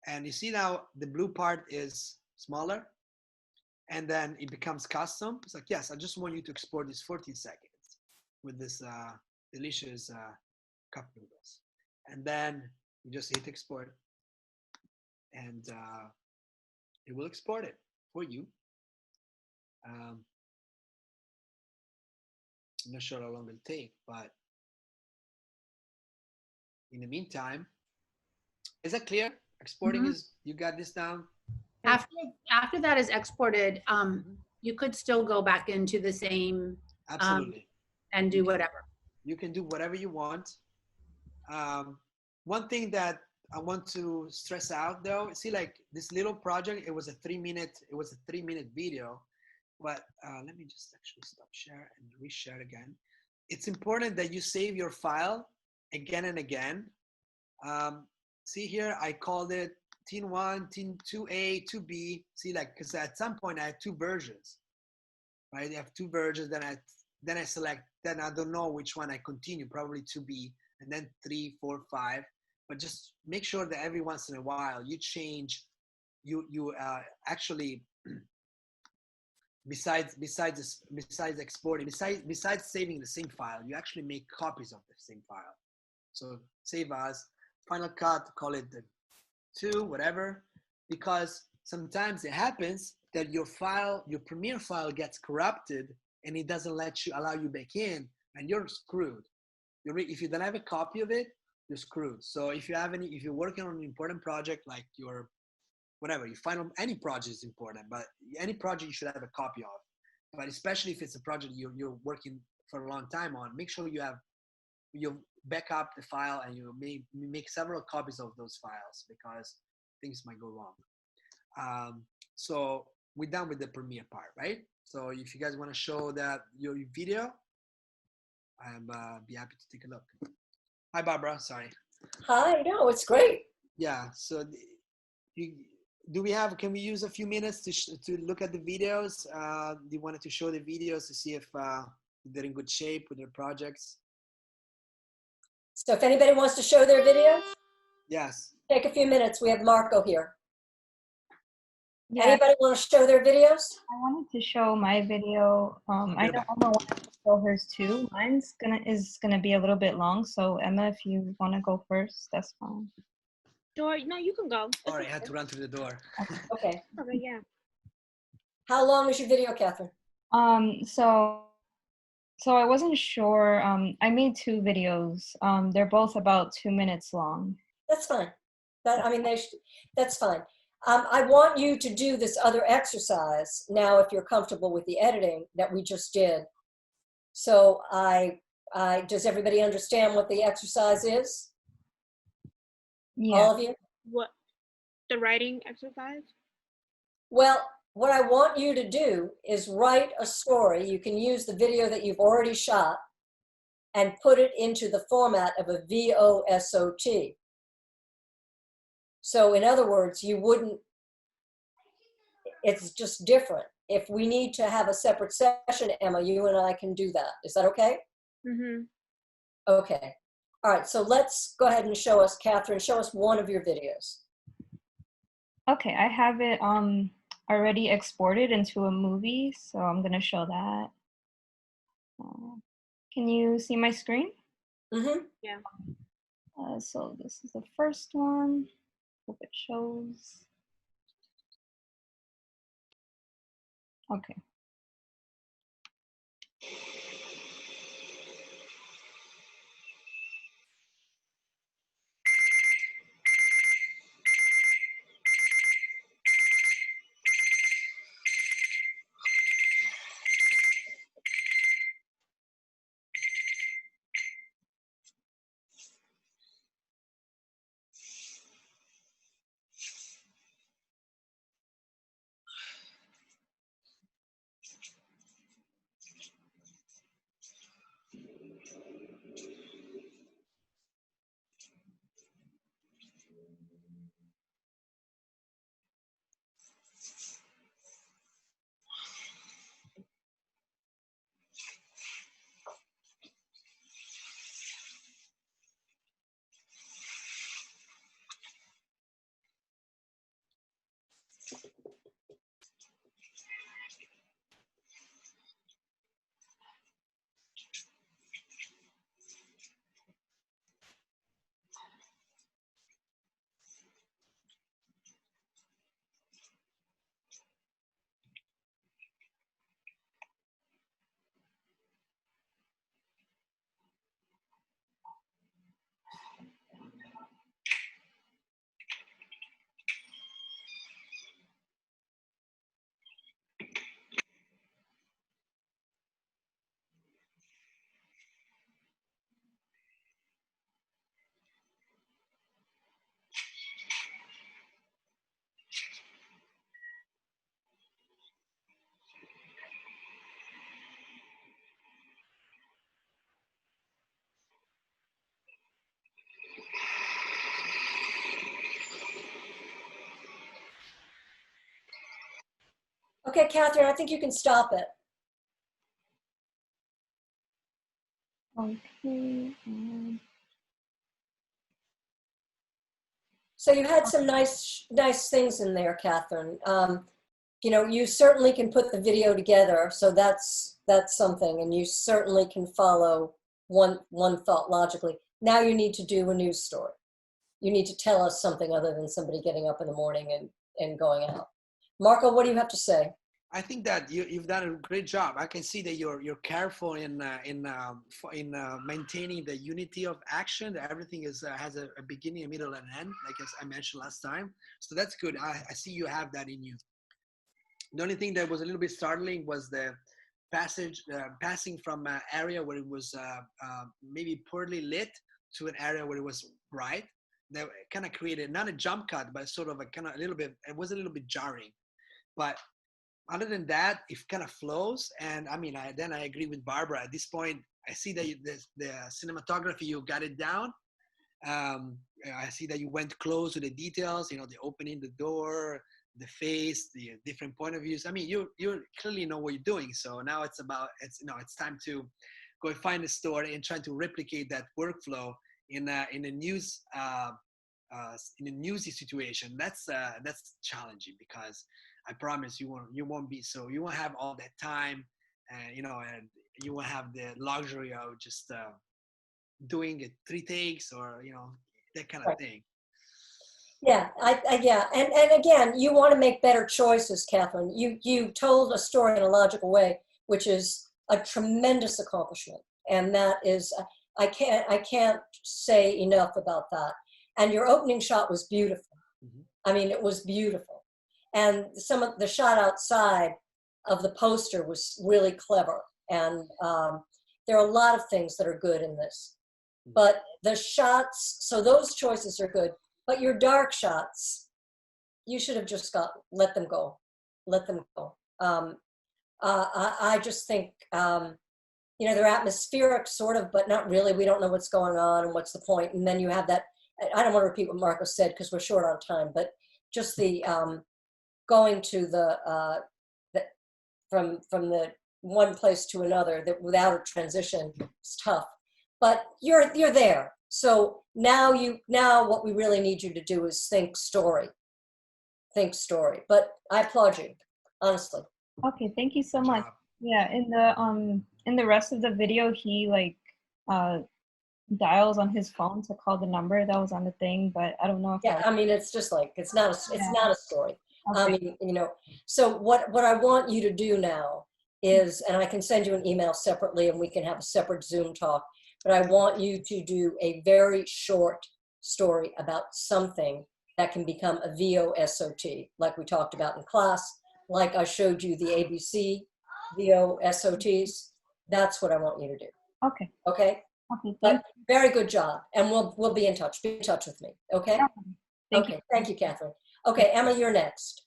and you see now the blue part is smaller, and then it becomes custom. It's like, yes, I just want you to export this 14 seconds with this delicious cup noodles, and then you just hit export, and it will export it for you. I'm not sure how long it'll take, but in the meantime, is that clear? Exporting is, you got this down? After that is exported, you could still go back into the same Absolutely. And do whatever. You can do whatever you want. One thing that I want to stress out though, see like this little project, it was a 3-minute video, but let me just actually stop share and reshare again. It's important that you save your file again and again. See here, I called it Teen 1, Teen 2A, 2B. See, like, because at some point I had 2 versions, right? I have 2 versions, then I select, then I don't know which one I continue, probably 2B, and then 3, 4, 5. But just make sure that every once in a while you change, you actually, besides exporting, besides saving the same file, you actually make copies of the same file. So save as Final Cut, call it the 2, whatever, because sometimes it happens that your Premiere file gets corrupted and it doesn't allow you back in, and you're screwed. If you don't have a copy of it, you're screwed. So if you're working on an important project, like any project is important, but any project you should have a copy of. But especially if it's a project you're working for a long time on, make sure you back up the file and you make several copies of those files, because things might go wrong. So we're done with the Premiere part, right? So if you guys want to show that your video, I'll be happy to take a look. Hi, Barbara. Sorry. Hi. No, it's great. Yeah. So can we use a few minutes to look at the videos? Do you wanted to show the videos to see if they're in good shape with their projects? So if anybody wants to show their videos, Yes. take a few minutes. We have Marco here. Yeah, Anybody want to show their videos? I wanted to show my video. I know Emma wants to show hers too. Mine's gonna be a little bit long, so Emma, if you want to go first, that's fine. Sure. No, you can go. It's Sorry, I okay. had to run through the door. Okay. Okay, yeah. How long is your video, Catherine? So I wasn't sure. I made 2 videos. They're both about 2 minutes long. That's fine. That's fine. I want you to do this other exercise now if you're comfortable with the editing that we just did. So does everybody understand what the exercise is? Yeah. All of you? What? The writing exercise? Well, what I want you to do is write a story. You can use the video that you've already shot and put it into the format of a VOSOT. So in other words, it's just different. If we need to have a separate session, Emma, you and I can do that. Is that okay? Mm-hmm. Okay. All right, so let's go ahead and show us, Catherine, show us one of your videos. Okay, I have it already exported into a movie, so I'm gonna show that. Can you see my screen? Mm-hmm. Yeah. So this is the first one. Hope it shows. Okay. Okay, Catherine, I think you can stop it. Okay. So you had some nice things in there, Catherine. You certainly can put the video together, so that's something, and you certainly can follow one thought logically. Now you need to do a news story. You need to tell us something other than somebody getting up in the morning and going out. Marco, what do you have to say? I think that you've done a great job. I can see that you're careful in maintaining the unity of action. That everything has a beginning, a middle, and an end, like as I mentioned last time. So that's good. I see you have that in you. The only thing that was a little bit startling was the passing from an area where it was maybe poorly lit to an area where it was bright. That kind of created not a jump cut, but sort of a little bit. It was a little bit jarring, but other than that, it kind of flows. And I mean, I agree with Barbara. At this point, I see that the cinematography, you got it down. I see that you went close to the details, the opening the door, the face, the different point of views. I mean, you clearly know what you're doing. So now it's time to go and find a story and try to replicate that workflow in a news in a newsy situation. That's challenging because I promise you won't be so, you won't have all that time, and and you won't have the luxury of just doing it 3 takes, or that kind of Right. thing. Yeah, yeah, and again, you want to make better choices, Catherine. You told a story in a logical way, which is a tremendous accomplishment, and that is, I can't say enough about that. And your opening shot was beautiful. Mhm. I mean, it was beautiful, and some of the shot outside of the poster was really clever. And there are a lot of things that are good in this, but the shots. So those choices are good. But your dark shots, you should have just let them go. Let them go. I just think, they're atmospheric sort of, but not really. We don't know what's going on and what's the point. And then you have that, I don't want to repeat what Marco said because we're short on time, but just the going to from the one place to another that without a transition is tough. But you're there. So now what we really need you to do is think story. Think story. But I applaud you, honestly. Okay, thank you so Good much. job. Yeah, in the rest of the video, he like dials on his phone to call the number that was on the thing, but I don't know if Yeah, I mean, it's just like it's not a story. I Okay. mean, so what I want you to do now is, and I can send you an email separately and we can have a separate Zoom talk, but I want you to do a very short story about something that can become a VOSOT, like we talked about in class, like I showed you the ABC VOSOTs. That's what I want you to do. Okay. Okay? Okay. But very good job, and we'll be in touch. Be in touch with me, okay? Thank Okay, you. thank you, Catherine. Okay, Emma, you're next.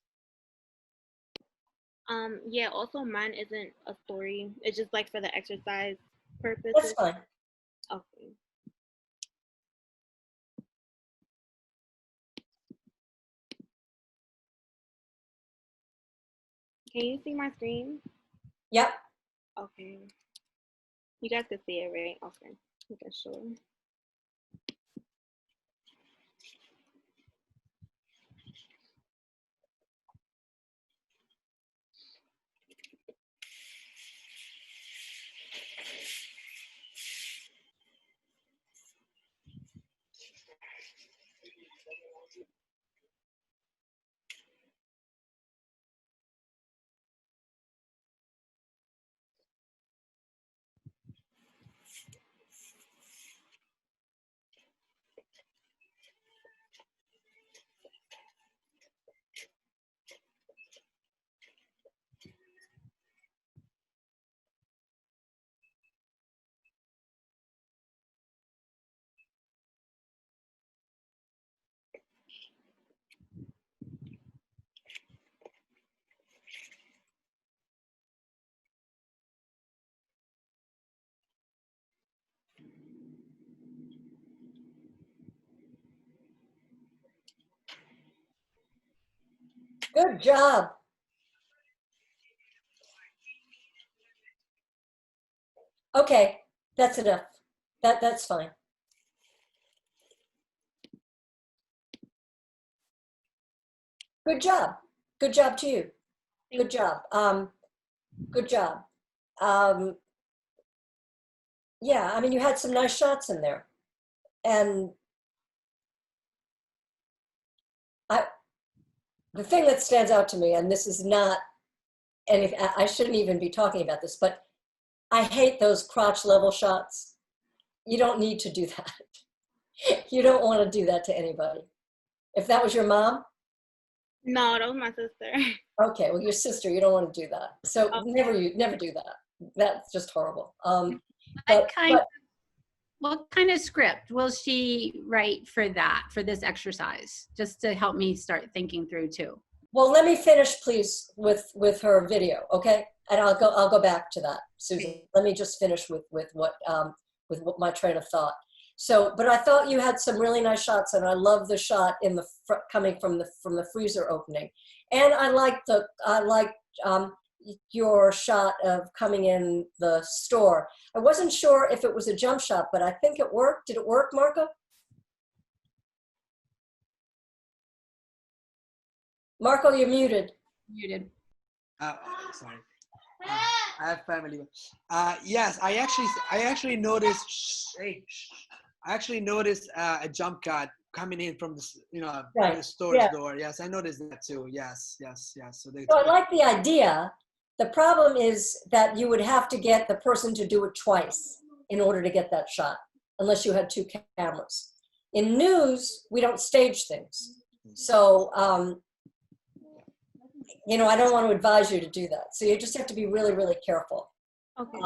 Yeah, also mine isn't a story. It's just like for the exercise purposes. That's fine. Okay. Can you see my screen? Yep. Okay. You guys can see it, right? Okay. Okay, sure. Good job. Okay, that's enough. That's fine. Good job. Good job to you. Good job. Good job. Yeah, I mean, you had some nice shots in there, and the thing that stands out to me, and this is not, and if, I shouldn't even be talking about this, but I hate those crotch level shots. You don't need to do that. You don't want to do that to anybody. If that was your mom, No, that was my sister. okay, well, your sister, you don't want to do that. So Okay. never do that. That's just horrible. What kind of script will she write for this exercise, just to help me start thinking through too? Well, let me finish, please, with her video, okay? And I'll go back to that, Susan. Let me just finish with what my train of thought. So, but I thought you had some really nice shots, and I love the shot in the coming from the freezer opening, and I liked your shot of coming in the store. I wasn't sure if it was a jump shot, but I think it worked. Did it work, Marco? Marco, you're muted. Muted. Sorry. I have family. Yes, I actually noticed. Hey, I actually noticed a jump cut coming in from the from Right. the store's Yeah. door. Yes, I noticed that too. Yes. So they. So I like the idea. The problem is that you would have to get the person to do it twice in order to get that shot, unless you had two cameras. In news, we don't stage things. So, I don't want to advise you to do that. So you just have to be really, really careful Okay.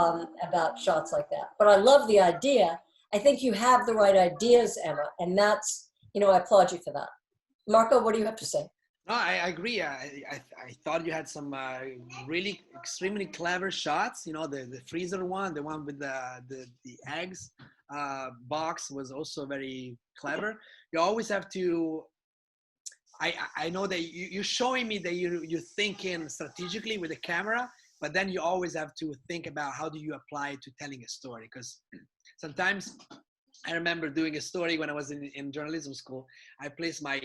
about shots like that. But I love the idea. I think you have the right ideas, Emma, and that's, I applaud you for that. Marco, what do you have to say? No, I agree. I thought you had some really extremely clever shots. The freezer one, the one with the eggs box was also very clever. You always have to. I know that you're showing me that you're thinking strategically with the camera, but then you always have to think about how do you apply it to telling a story. Because sometimes I remember doing a story when I was in journalism school. I placed my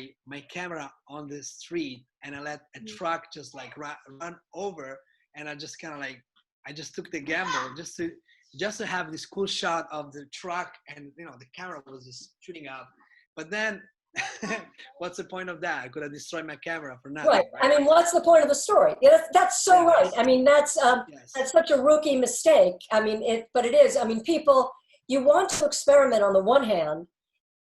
camera on the street and I let a truck just like run over, and I just kind of like, I just took the gamble just to have this cool shot of the truck, and the camera was just shooting up. But then what's the point of that? I could have destroyed my camera for nothing. Right. I mean, what's the point of the story? Yeah, that's so Yes. right. I mean, that's Yes. such a rookie mistake. I mean, but it is. I mean, people, you want to experiment on the one hand,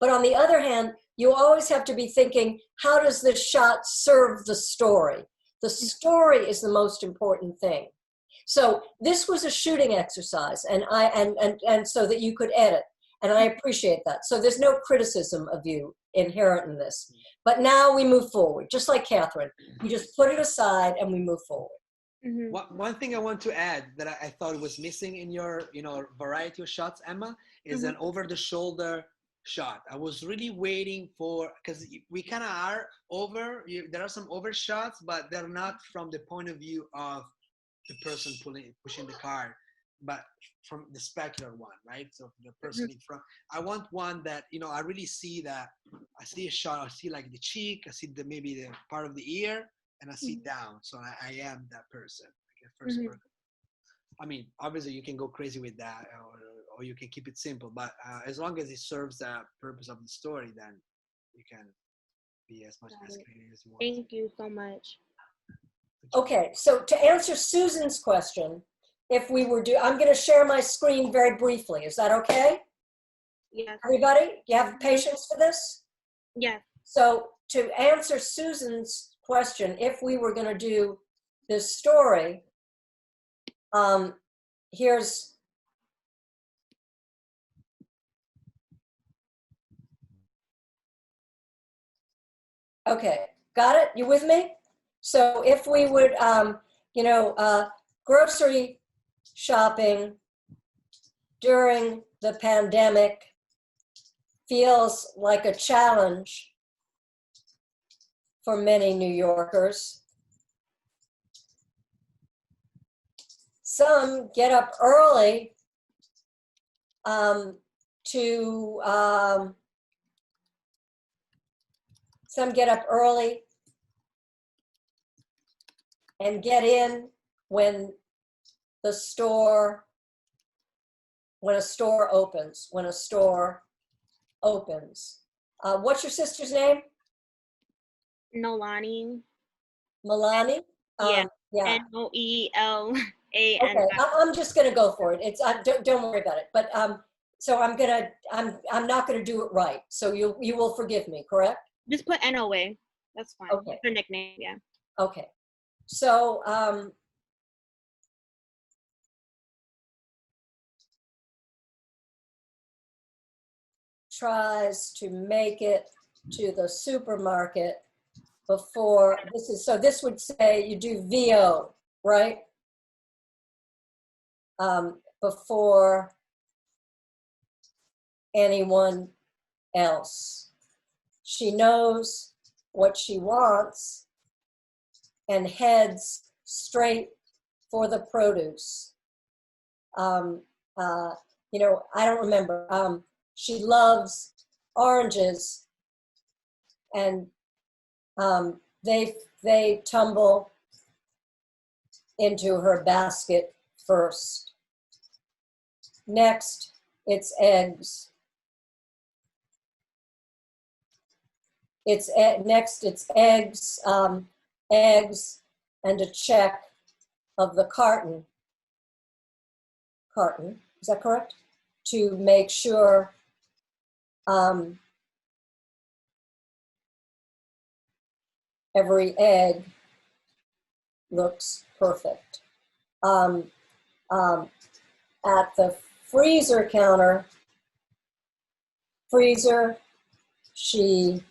but on the other hand, you always have to be thinking, how does this shot serve the story? The story is the most important thing. So this was a shooting exercise, and so that you could edit, and I appreciate that. So there's no criticism of you inherent in this. But now we move forward, just like Catherine. We just put it aside and we move forward. Mm-hmm. One thing I want to add that I thought was missing in your variety of shots, Emma, is an over-the-shoulder shot. I was really waiting for, because we kind of are over. There are some over shots, but they're not from the point of view of the person pushing the car, but from the specular one, right? So the person in front. I want one that I really see that. I see a shot. I see like the cheek. I see maybe the part of the ear, and I see down. So I am that person. Like a first person. I mean, obviously you can go crazy with that, or you can keep it simple. But as long as it serves the purpose of the story, then you can be as much as creative as you want. Thank you so much. Okay, so to answer Susan's question, if we were I'm going to share my screen very briefly. Is that okay? Yes. Everybody, you have patience for this? Yes. So to answer Susan's question, if we were going to do this story, here's, okay, got it? You with me? So if we would, grocery shopping during the pandemic feels like a challenge for many New Yorkers. Some get up early some get up early and get in when a store opens. What's your sister's name? Nolani. Milani? Yeah. Yeah. Noelani. Okay, I'm just gonna go for it. It's don't worry about it. But so I'm not gonna do it right. So you will forgive me, correct? Just put NOA. That's fine. Okay. Her nickname, yeah. Okay. So tries to make it to the supermarket before this would say you do VO, right? Before anyone else. She knows what she wants and heads straight for the produce. I don't remember. She loves oranges, and they tumble into her basket first. Next, it's eggs. Next, it's eggs, eggs, and a check of the carton. Carton, is that correct? To make sure every egg looks perfect. At the freezer counter, she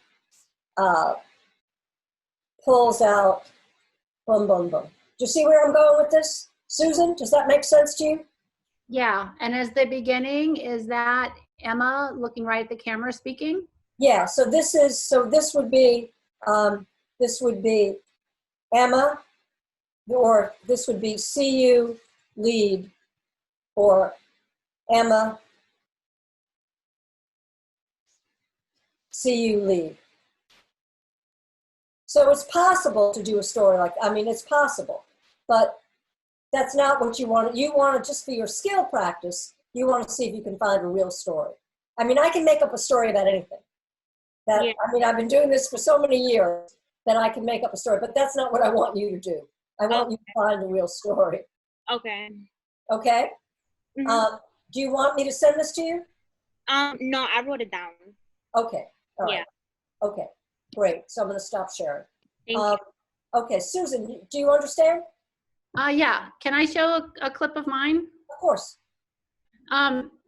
pulls out, boom, boom, boom. Do you see where I'm going with this? Susan, does that make sense to you? Yeah, and as the beginning, is that Emma looking right at the camera speaking? Yeah, so this would be Emma, or this would be CU lead, or Emma, CU lead. So it's possible to do a story like, I mean, it's possible, but that's not what you want. You want to just for your skill practice, you want to see if you can find a real story. I mean, I can make up a story about anything. I mean, I've been doing this for so many years that I can make up a story, but that's not what I want you to do. I want you to find a real story. Okay. Okay? Mm-hmm. Do you want me to send this to you? No, I wrote it down. Okay. All right. Yeah. Okay. Great. So I'm going to stop sharing. Thank you. Okay, Susan, do you understand? Yeah. Can I show a clip of mine? Of course.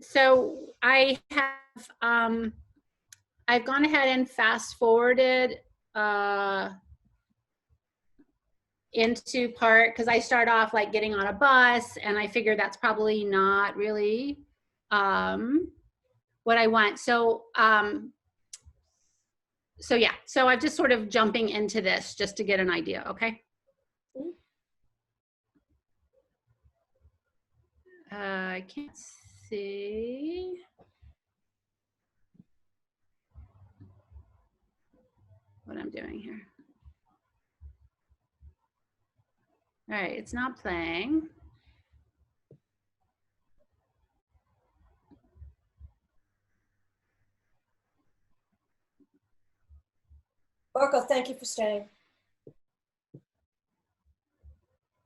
So I have, I've gone ahead and fast forwarded into part, because I start off like getting on a bus, and I figure that's probably not really what I want. So yeah, so I'm just sort of jumping into this just to get an idea, okay? I can't see. What I'm doing here. All right, it's not playing. Marco, thank you for staying.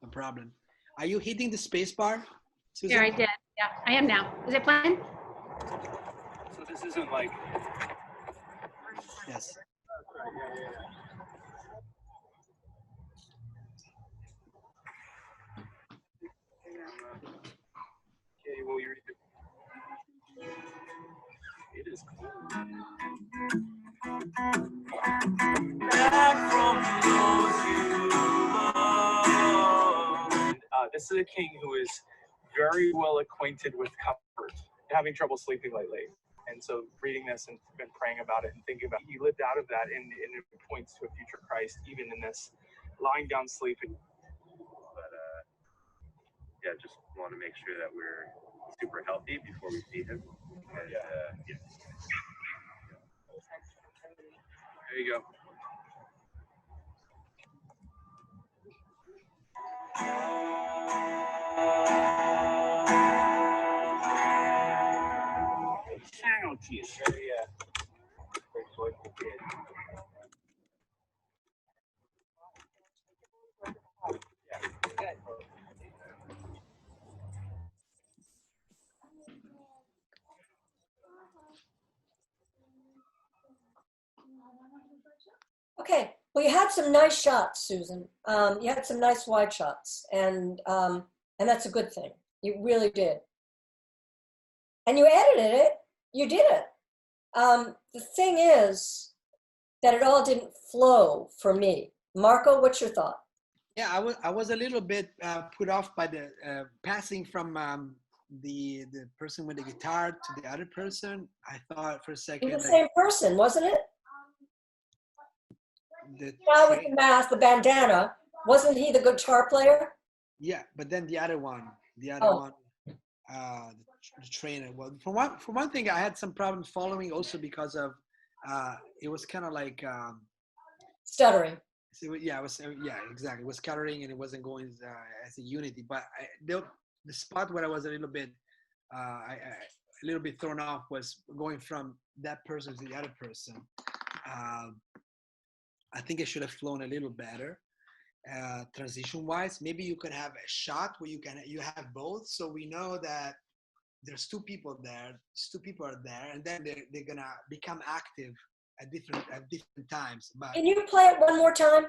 No problem. Are you hitting the space bar, Susan? Here, I did. Yeah, I am now. Is it playing? So this isn't like. Yes. Okay, well, you're. It is cool. This is a king who is very well acquainted with comfort, having trouble sleeping lately. And so reading this and been praying about it and thinking about it, he lived out of that, and it points to a future Christ, even in this lying down sleeping. But yeah, just want to make sure that we're super healthy before we feed him. And, yeah. There you go. Sandwiches. Yeah. Very joyful kid. Okay, well, you had some nice shots, Susan. You had some nice wide shots, and that's a good thing. You really did. And you edited it. You did it. The thing is that it all didn't flow for me. Marco, what's your thought? Yeah, I was a little bit put off by the passing from the person with the guitar to the other person. I thought for a second. It was the same person, wasn't it? The guy with the mask, the bandana, wasn't he the guitar player? Yeah, but then the other one, the trainer. Well, for one thing, I had some problems following also because of it was kind of like stuttering. So yeah, it was yeah, exactly. It was coloring and it wasn't going as a unity. But the spot where I was a little bit, a little bit thrown off was going from that person to the other person. I think it should have flown a little better, transition-wise. Maybe you could have a shot where you have both, so we know that there's two people there. Two people are there, and then they're gonna become active at different times. But Can you play it one more time?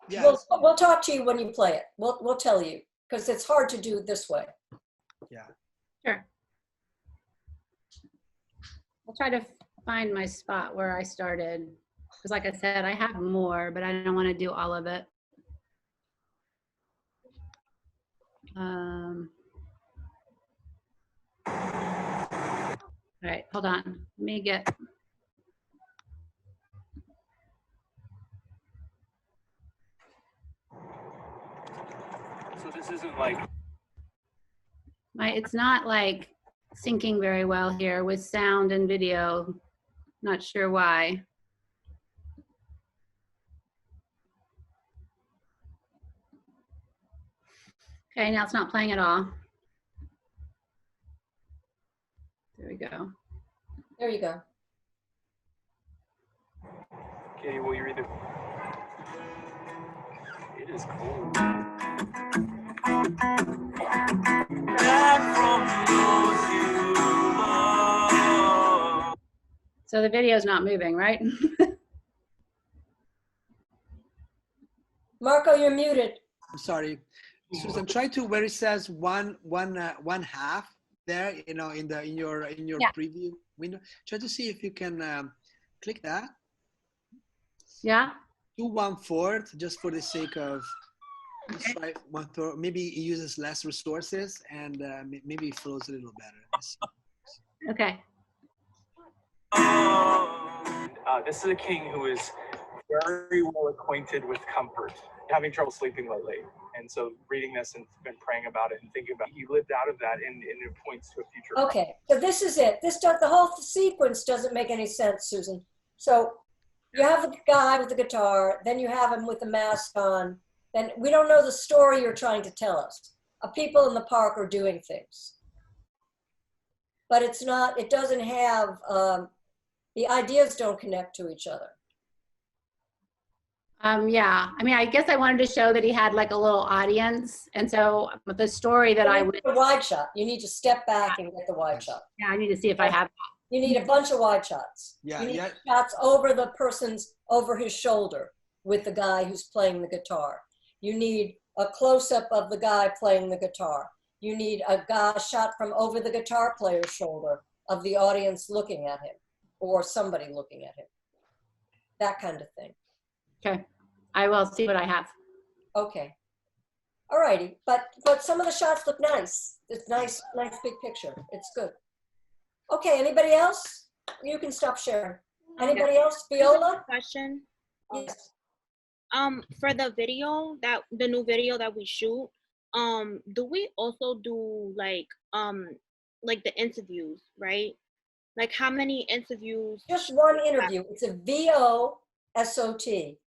yeah, We'll talk to you when you play it. We'll tell you, because it's hard to do this way. yeah. Sure. I'll try to find my spot where I started. Because like I said, I have more, but I don't want to do all of it. All right, hold on. Let me get. So this isn't like It's not like syncing very well here with sound and video. Not sure why. Okay, now it's not playing at all. There we go. There you go. Katie, will you read the? It is cold. So the video is not moving, right? Marco, you're muted. I'm sorry, Susan. Try to where it says one half there. You know, in your Yeah. preview window. Try to see if you can click that. Yeah. Do 1/4 just for the sake of. Let's try 1/4. Maybe it uses less resources and maybe it flows a little better. Okay. This is a king who is very well acquainted with comfort, having trouble sleeping lately. And so reading this and been praying about it and thinking about it, he lived out of that and it points to a future. Okay, so this is it. The whole sequence doesn't make any sense, Susan. So you have the guy with the guitar, then you have him with the mask on, then we don't know the story you're trying to tell us. People in the park are doing things. But it's not, it doesn't have, the ideas don't connect to each other. Yeah, I mean, I guess I wanted to show that he had like a little audience. And so the story that I would. The wide shot. You need to step back and get the wide shot. Yeah, I need to see if I have. You need a bunch of wide shots. Yeah, you need yeah. shots over the person's, over his shoulder with the guy who's playing the guitar. You need a close-up of the guy playing the guitar. You need a shot from over the guitar player's shoulder of the audience looking at him or somebody looking at him. That kind of thing. Okay, I will see what I have. Okay. All righty, but some of the shots look nice. It's nice big picture. It's good. Okay, anybody else? You can stop sharing. Anybody else? Viola? Question. Yes. For the video the new video that we shoot, do we also do like the interviews, right? Like how many interviews? Just one interview. It's a VOSOT.